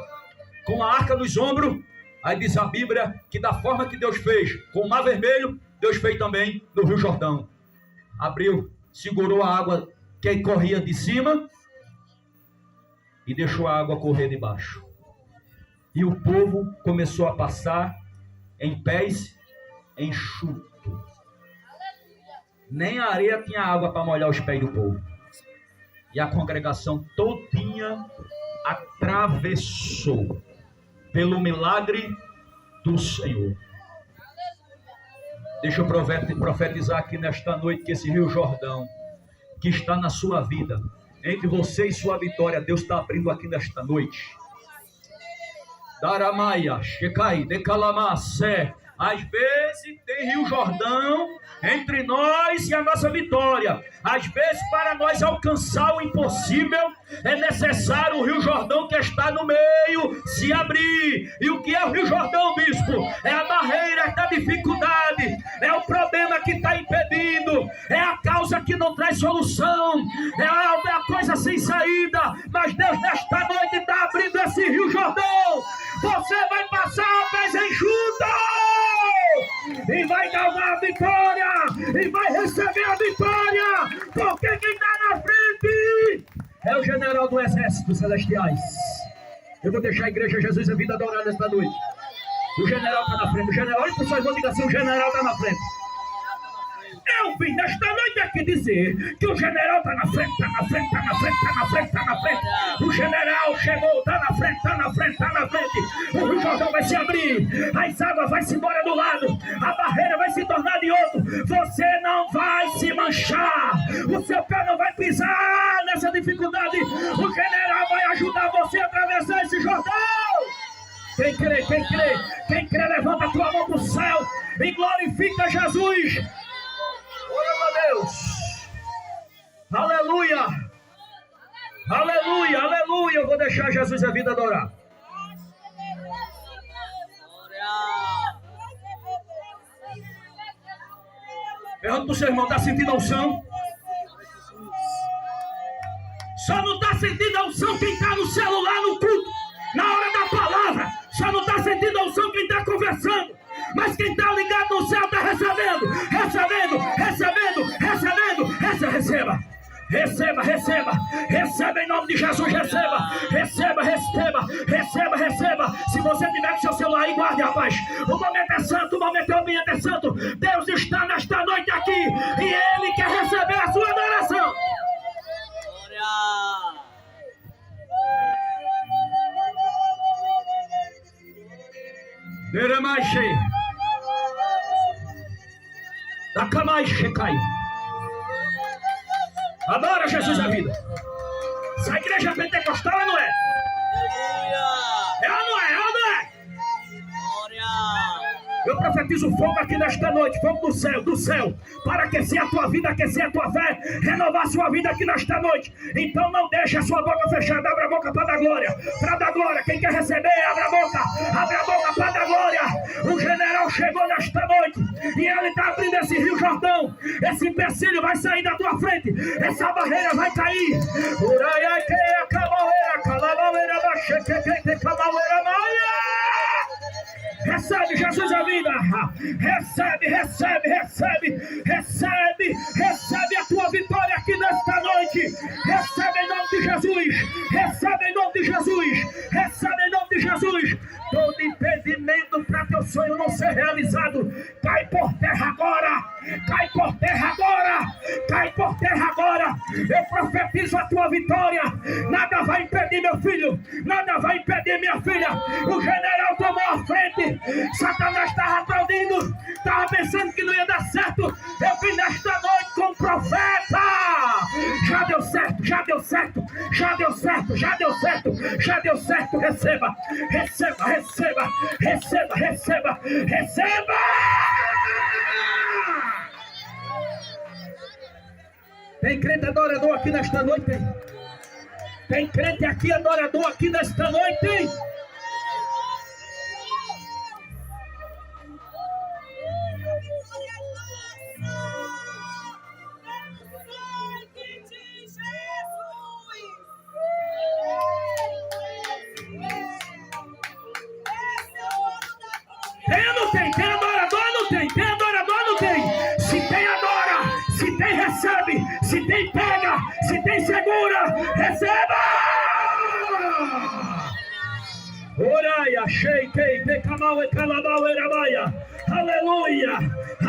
com a arca nos ombros, aí diz a Bíblia que da forma que Deus fez com o Mar Vermelho, Deus fez também no Rio Jordão. Abriu, segurou a água que corria de cima e deixou a água correr de baixo. E o povo começou a passar em pés enxutos. Nem a areia tinha água para molhar os pés do povo. E a congregação todinha atravessou pelo milagre do Senhor. Deixa eu profetizar aqui nesta noite que esse Rio Jordão, que está na sua vida, entre você e sua vitória, Deus está abrindo aqui nesta noite. Daramaia, Shekai, Decalamassé. Às vezes tem Rio Jordão entre nós e a nossa vitória. Às vezes, para nós alcançar o impossível, é necessário o Rio Jordão que está no meio se abrir. E o que é o Rio Jordão, bispo? É a barreira da dificuldade, é o problema que está impedindo, é a causa que não traz solução, é a coisa sem saída. Mas Deus nesta noite está abrindo esse Rio Jordão. Você vai passar pés enxutos e vai dar uma vitória, e vai receber a vitória, porque quem está na frente é o general do exército celestiais. Eu vou deixar a igreja Jesus a vida adorada esta noite. O general está na frente. O general, olha para os seus irmãos e diga assim: o general está na frente. Eu vim nesta noite aqui dizer que o general está na frente, está na frente, está na frente, está na frente, está na frente. O general chegou, está na frente, está na frente, está na frente. O Rio Jordão vai se abrir, as águas vão se embora do lado, a barreira vai se tornar de outro. Você não vai se manchar, o seu pé não vai pisar nessa dificuldade. O general vai ajudar você a atravessar esse Jordão. Quem crê, quem crê, quem crê, levanta a tua mão para o céu e glorifica Jesus. Glória a Deus. Aleluia. Aleluia, aleluia. Eu vou deixar Jesus a vida adorar. Pergunta para o seu irmão: está sentindo a unção? Só não está sentindo a unção quem está no celular, no culto, na hora da palavra. Só não está sentindo a unção quem está conversando. Mas quem está ligado no céu está recebendo, recebendo, recebendo, recebendo. Receba, receba, receba, receba em nome de Jesus, receba, receba, receba, receba, receba. Se você tiver com seu celular aí, guarde, rapaz. O momento é santo, o momento é o ambiente é santo. Deus está nesta noite aqui e Ele quer receber a sua adoração. Glória! Deremaixe, Dakamaixe, cai. Adora Jesus a vida. Essa igreja pentecostal não é? É ou não é? É ou não é? Eu profetizo fogo aqui nesta noite, fogo do céu, para aquecer a tua vida, aquecer a tua fé, renovar a sua vida aqui nesta noite. Então não deixe a sua boca fechada, abra a boca para dar glória, para dar glória. Quem quer receber, abra a boca para dar glória. O general chegou nesta noite e ele está abrindo esse Rio Jordão. Esse empecilho vai sair da tua frente, essa barreira vai cair. Recebe, Jesus, a vida. Recebe, recebe, recebe, recebe, recebe a tua vitória aqui nesta noite. Recebe em nome de Jesus. Recebe em nome de Jesus. Recebe em nome de Jesus. Todo impedimento para teu sonho não ser realizado, cai por terra agora. Cai por terra agora. Cai por terra agora. Eu profetizo a tua vitória. Nada vai impedir, meu filho. Nada vai impedir, minha filha. O general tomou a frente. Satanás estava aplaudindo, estava pensando que não ia dar certo. Eu vim nesta noite com o profeta. Já deu certo, já deu certo, já deu certo. certo, já deu certo, já deu certo. Receba, receba, receba, receba, receba, receba. Tem crente adorador aqui nesta noite? Tem crente aqui adorador aqui nesta noite? Tem ou não tem? Tem adorador ou não tem? Tem adorador ou não tem? Se tem, adora. Se tem, recebe. Se tem, pega. Se tem, segura. Receba! Oraia, sheikei, decamau e calabau erabaia. Aleluia,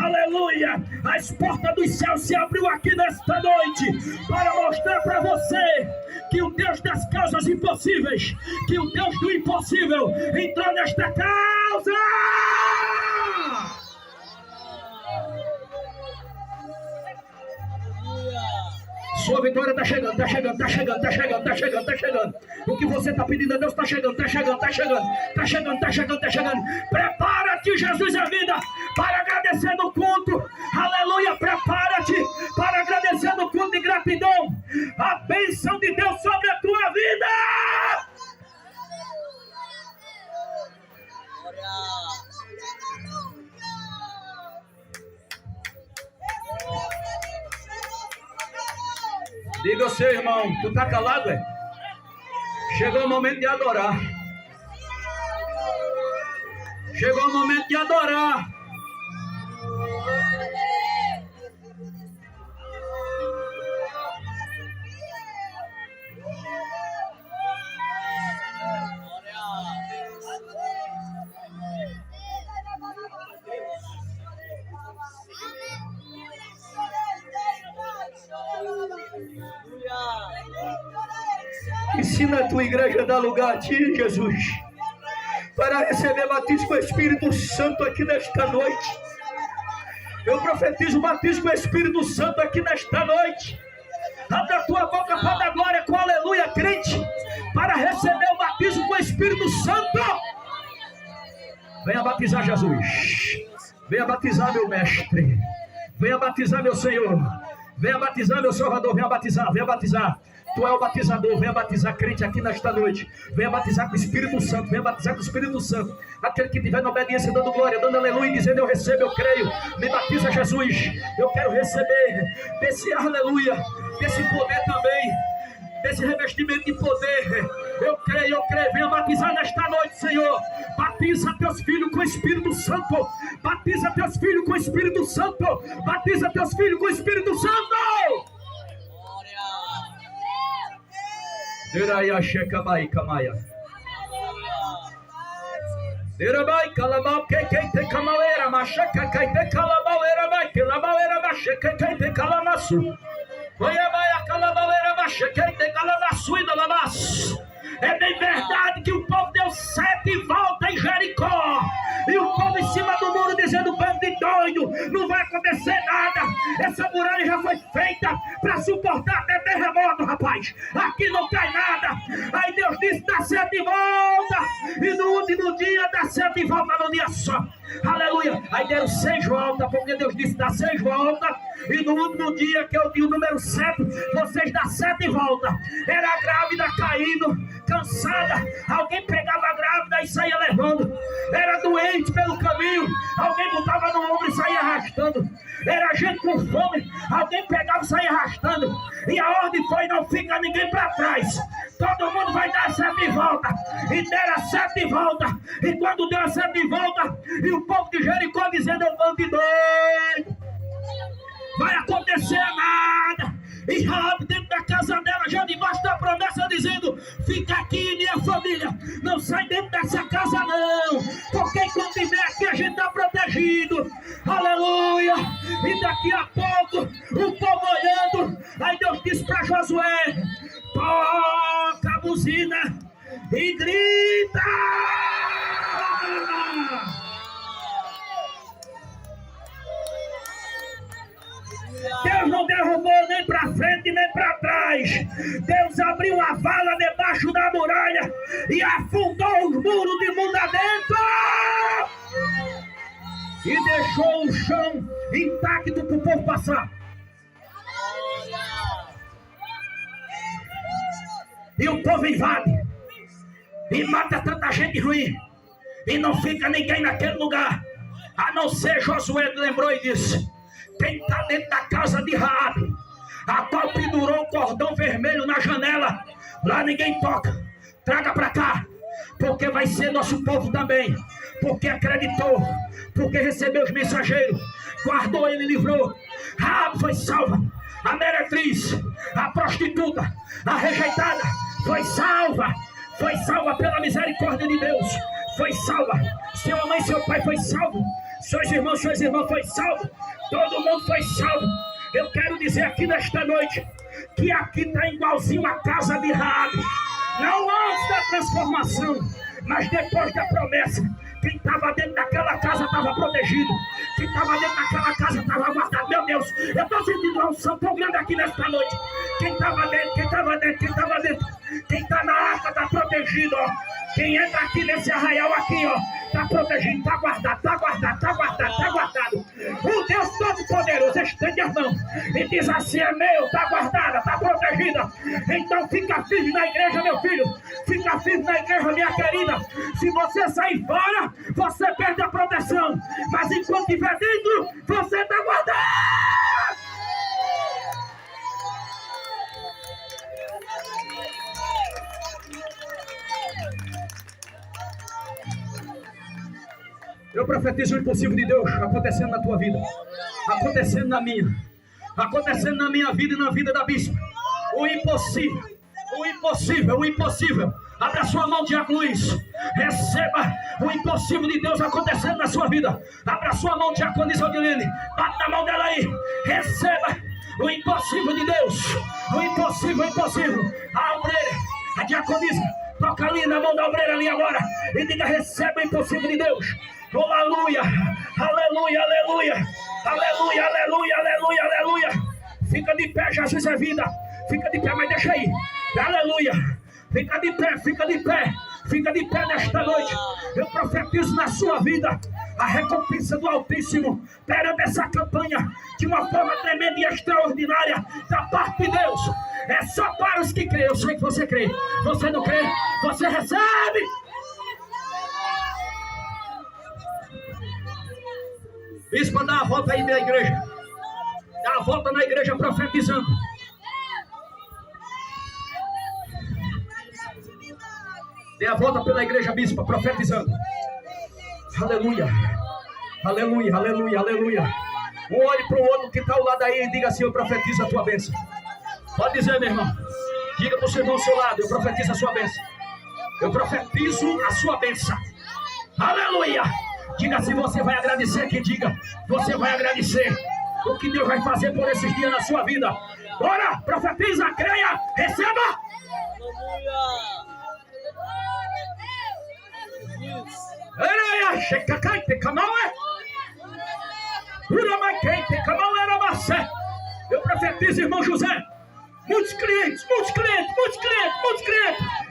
aleluia. As portas dos céus se abriu aqui nesta noite para mostrar para você que o Deus das causas impossíveis, que o Deus do impossível entrou nesta causa. Sua vitória está chegando, está chegando, está chegando, está chegando, está chegando, está chegando. O que você está pedindo a Deus está chegando, está chegando, está chegando, está chegando, está chegando, está chegando. Prepara-te, Jesus é vida, para agradecer no culto. Aleluia, prepara-te para agradecer no culto de gratidão. A bênção de Deus sobre a tua vida. Diga ao seu irmão, tu tá calado, é? Chegou o momento de adorar. Chegou o momento de adorar. Ensina a tua igreja a dar lugar a ti, Jesus, para receber batismo com o Espírito Santo aqui nesta noite. Eu profetizo o batismo com o Espírito Santo aqui nesta noite. Abre a tua boca para dar glória com aleluia, crente, para receber o batismo com o Espírito Santo. Venha batizar, Jesus. Venha batizar, meu mestre. Venha batizar, meu Senhor. Venha batizar, meu Salvador. Venha batizar, venha batizar. Tu é o batizador, venha batizar crente aqui nesta noite. Venha batizar com o Espírito Santo, venha batizar com o Espírito Santo. Aquele que estiver na obediência, dando glória, dando aleluia, dizendo eu recebo, eu creio. Me batiza, Jesus. Eu quero receber desse aleluia, desse poder também, desse revestimento de poder. Eu creio, venha batizar nesta noite, Senhor. Batiza teus filhos com o Espírito Santo. Batiza teus filhos com o Espírito Santo. Batiza teus filhos com o Espírito Santo. Deraya shekabai kamaya. Derabai kalabau que te kamawera machaka que te kalabauera vai que labauera machaka que te kalamasu. Goiabaia kalabauera machaka que te kalamasu e dalamas. É bem verdade que o povo deu 7 voltas em Jericó. E o povo em cima do muro dizendo, bando de doido, não vai acontecer nada. Essa muralha já foi feita para suportar até terremoto, rapaz. Aqui não cai nada. Aí Deus disse, dá 7 voltas. E no último dia dá 7 voltas no dia só. Aleluia. Aí deram 6 voltas, porque Deus disse, dá 6 voltas. E no último dia, que é o número 7, vocês dão 7 voltas. Era a grávida caindo, cansada. Alguém pegava a grávida e saía levando. Era doente pelo caminho. Alguém botava no ombro e saía arrastando. Era gente com fome. Alguém pegava e saía arrastando. E a ordem foi, não fica ninguém para trás. Todo mundo vai dar 7 voltas. E deram 7 voltas. E quando deu 7 voltas, e o povo de Jericó dizendo, eu bando de doido. Vai acontecer nada. E Raabe dentro da casa dela, já debaixo da promessa, dizendo, fica aqui minha família, não sai dentro dessa casa não, porque quando vier aqui a gente está protegido. Aleluia. E daqui a pouco o povo olhando, aí Deus disse para Josué, toca a buzina e grita. Deus não derrubou nem para frente nem para trás. Deus abriu a vala debaixo e afundou os muros de mundo adentro e deixou o chão intacto para o povo passar. E o povo invade e mata tanta gente ruim e não fica ninguém naquele lugar, a não ser Josué. Lembrou e disse: quem está dentro da casa de Raabe, a qual pendurou o cordão vermelho na janela, lá ninguém toca, traga para cá, porque vai ser nosso povo também, porque acreditou, porque recebeu os mensageiros, guardou ele, livrou. Raabe foi salva, a meretriz, a prostituta, a rejeitada foi salva pela misericórdia de Deus, foi salva. Sua mãe, seu pai foi salvo, seus irmãos, suas irmãs foi salvo, todo mundo foi salvo. Eu quero dizer aqui nesta noite que aqui está igualzinho a casa de Raabe, não antes da transformação, mas depois da promessa. Quem estava dentro daquela casa estava protegido, quem estava dentro daquela casa estava guardado. Meu Deus, eu estou sentindo uma unção tão grande aqui nesta noite. Quem estava dentro, quem está na arca está protegido, ó. Quem entra aqui nesse arraial aqui, ó, está protegido, está guardado, está guardado, está guardado, está guardado. O Deus Todo-Poderoso estende as mãos e diz assim: é meu, está guardada, está protegida. Então fica firme na igreja, meu filho, fica firme na igreja, minha querida. Se você sair fora, você perde a proteção, mas enquanto estiver dentro, você está guardado. Eu profetizo o impossível de Deus acontecendo na tua vida, acontecendo na minha vida e na vida da bispa. O impossível. Abra a sua mão, Diácono Luiz. Receba o impossível de Deus acontecendo na sua vida. Abra a sua mão, Diácono Odilene. Bate na mão dela aí. Receba o impossível de Deus. O impossível. A obreira, a diaconisa, toca ali na mão da obreira ali agora e diga: receba o impossível de Deus. Oh, aleluia, aleluia, aleluia, aleluia, aleluia, aleluia, aleluia. Fica de pé, Jesus é vida. Fica de pé, mas deixa aí. Aleluia. Fica de pé nesta noite. Eu profetizo na sua vida a recompensa do Altíssimo perante essa campanha de uma forma tremenda e extraordinária da parte de Deus. É só para os que creem. Eu sei que você crê. Você não crê, você recebe. Bispo, dá a volta aí na igreja. Dá a volta na igreja profetizando. Dê a volta pela igreja, bispa, profetizando. Aleluia. Aleluia, aleluia, aleluia. Um olhe para o outro que está ao lado aí e diga assim: eu profetizo a tua bênção. Pode dizer, meu irmão. Diga para o seu irmão ao seu lado: eu profetizo a sua bênção. Eu profetizo a sua bênção. Aleluia. Diga se você vai agradecer, que diga. Você vai agradecer o que Deus vai fazer por esses dias na sua vida. Ora, profetiza, creia, receba. Eu profetizo, irmão José. Muitos clientes.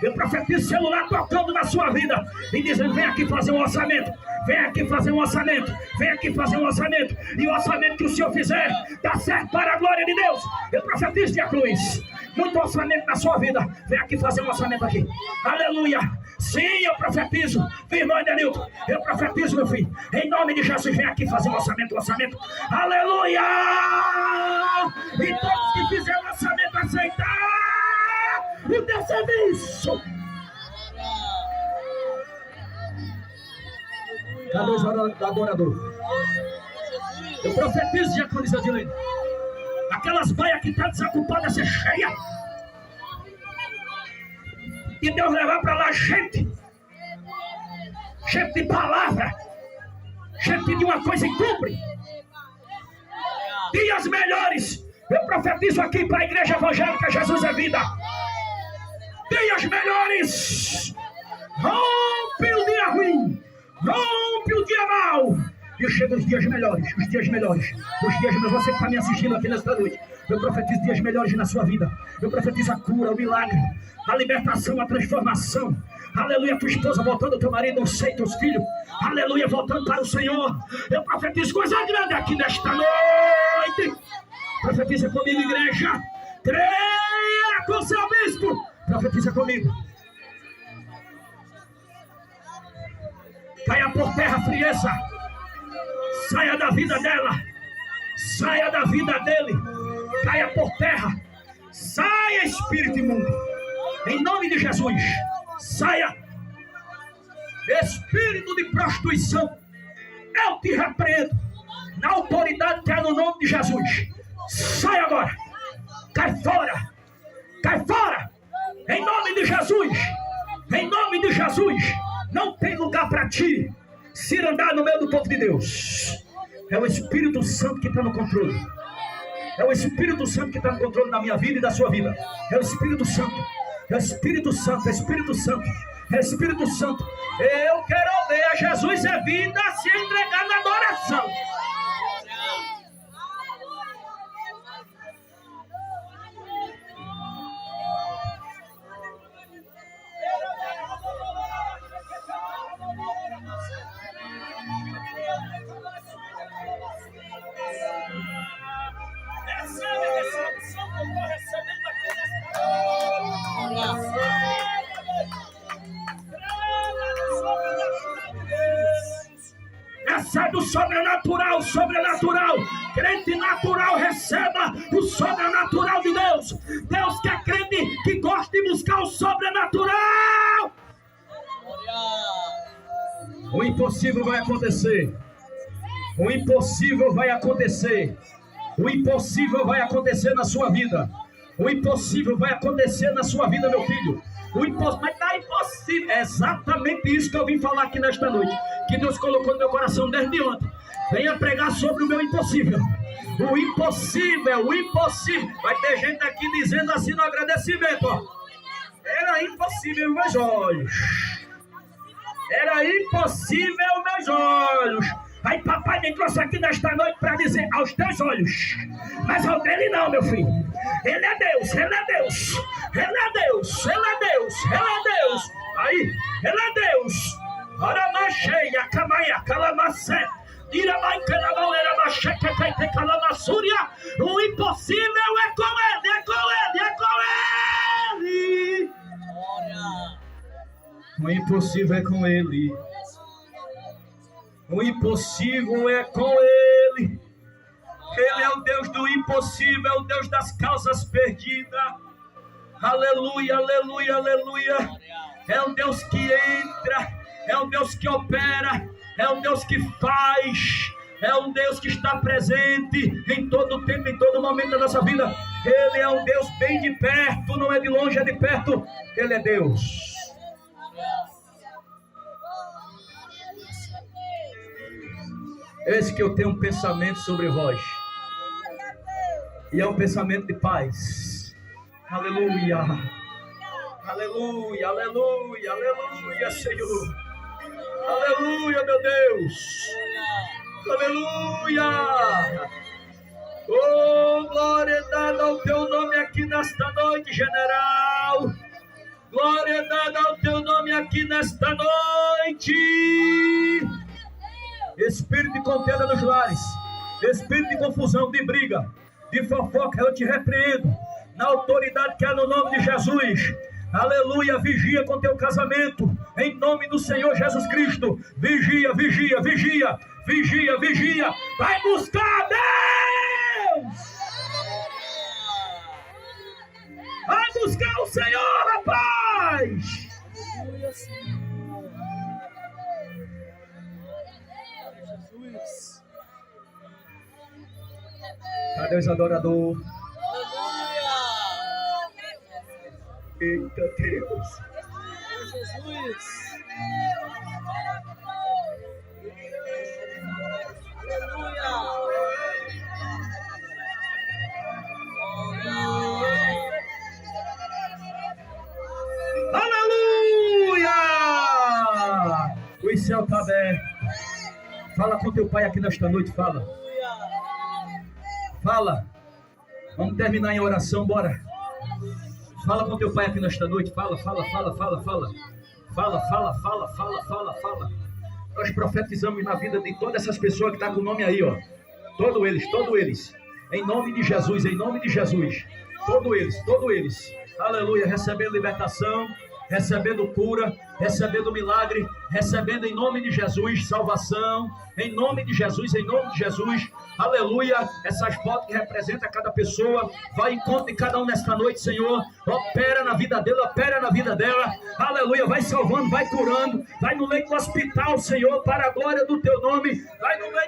Eu profetizo celular tocando na sua vida e dizendo: vem aqui fazer um orçamento. Vem aqui fazer um orçamento. E o orçamento que o Senhor fizer dá certo para a glória de Deus. Eu profetizo, Diácono Luiz, muito orçamento na sua vida. Vem aqui fazer um orçamento aqui. Aleluia. Sim, eu profetizo. Irmão Edenilton, eu profetizo, meu filho. Em nome de Jesus, vem aqui fazer um orçamento. Aleluia. E todos que fizeram o orçamento aceitar o teu serviço. Cadê os adoradores? Eu profetizo, Diácono Odilene, aquelas baias que estão desocupadas ser cheia. E Deus levar para lá gente de palavra, gente de uma coisa e cumpre. Dias melhores. Eu profetizo aqui para a igreja evangélica Jesus é vida. Dias melhores. Rompe o dia ruim. Rompe o dia mau. E chegam os dias melhores. Os dias melhores. Você que está me assistindo aqui nesta noite. Eu profetizo dias melhores na sua vida. Eu profetizo a cura, o milagre, a libertação, a transformação, Aleluia, tua esposa voltando, teu marido, não sei, teus filhos. Aleluia, voltando para o Senhor. Eu profetizo coisa grande aqui nesta noite. Profetiza comigo, igreja. Creia com seu bispo. Profetiza comigo. Caia por terra, frieza. Saia da vida dela. Saia da vida dele. Caia por terra. Saia, espírito imundo. Em nome de Jesus. Saia. Espírito de prostituição. Eu te repreendo. Na autoridade que há no nome de Jesus. Sai agora. Cai fora. Cai fora. Em nome de Jesus. Em nome de Jesus. Não tem lugar para ti se andar no meio do povo de Deus. É o Espírito Santo que está no controle. É o Espírito Santo que está no controle da minha vida e da sua vida. É o Espírito Santo. É o Espírito Santo. É o Espírito Santo. É o Espírito Santo. Eu quero ver a Jesus é vida se entregar na adoração. Recebe o sobrenatural, sobrenatural. Crente natural, receba o sobrenatural de Deus. Deus que é crente, que gosta de buscar o sobrenatural. O impossível vai acontecer. O impossível vai acontecer. O impossível vai acontecer na sua vida. O impossível vai acontecer na sua vida, meu filho. Mas tá impossível. É exatamente isso que eu vim falar aqui nesta noite. Que Deus colocou no meu coração desde ontem. Venha pregar sobre o meu impossível. O impossível, o impossível. Vai ter gente aqui dizendo assim no agradecimento, ó. Era impossível meus olhos. Era impossível meus olhos. Aí papai me trouxe aqui nesta noite para dizer aos teus olhos. Mas ao dele não, meu filho. Ele é Deus, ele é Deus. Ele é Deus, ele é Deus, ele é Deus. Aí, ele é Deus. Aramacheia, camaia, calamacé. O impossível é com ele, é com ele, é com ele. O impossível é com ele. O impossível é com ele. Ele é o Deus do impossível, é o Deus das causas perdidas. Aleluia, aleluia, aleluia. É o Deus que entra, é o Deus que opera, é o Deus que faz, é o Deus que está presente em todo tempo, em todo momento da nossa vida. Ele é um Deus bem de perto, não é de longe, é de perto. Ele é Deus. Eis que eu tenho um pensamento sobre vós. E é um pensamento de paz. Aleluia. Aleluia, aleluia, aleluia, Senhor. Aleluia, meu Deus. Aleluia. Oh, glória é dada ao teu nome aqui nesta noite, general. Glória é dada ao teu nome aqui nesta noite. Espírito de contenda nos lares, espírito de confusão, de briga, de fofoca, eu te repreendo, na autoridade que há no nome de Jesus. Aleluia, vigia com teu casamento, em nome do Senhor Jesus Cristo. Vigia, vigia, vigia, vigia, vigia. Vai buscar Deus. Vai buscar o Senhor, rapaz. Cadê os adoradores? Eita Deus! Jesus! Aleluia! O céu está aberto. Fala com teu pai aqui nesta noite, fala. Fala. Vamos terminar em oração, bora. Fala com teu pai aqui nesta noite, fala, fala, fala, fala, fala. Fala. Nós profetizamos na vida de todas essas pessoas que estão com o nome aí, ó. Todos eles. Em nome de Jesus. Todos eles. Aleluia. Recebendo libertação, recebendo cura, recebendo milagre, recebendo em nome de Jesus salvação, em nome de Jesus. Aleluia. Essas fotos que representam cada pessoa, vai em conta de cada um nesta noite, Senhor. Opera na vida dele, opera na vida dela. Aleluia. Vai salvando, vai curando, vai no leito do hospital, Senhor, para a glória do teu nome. Vai no leito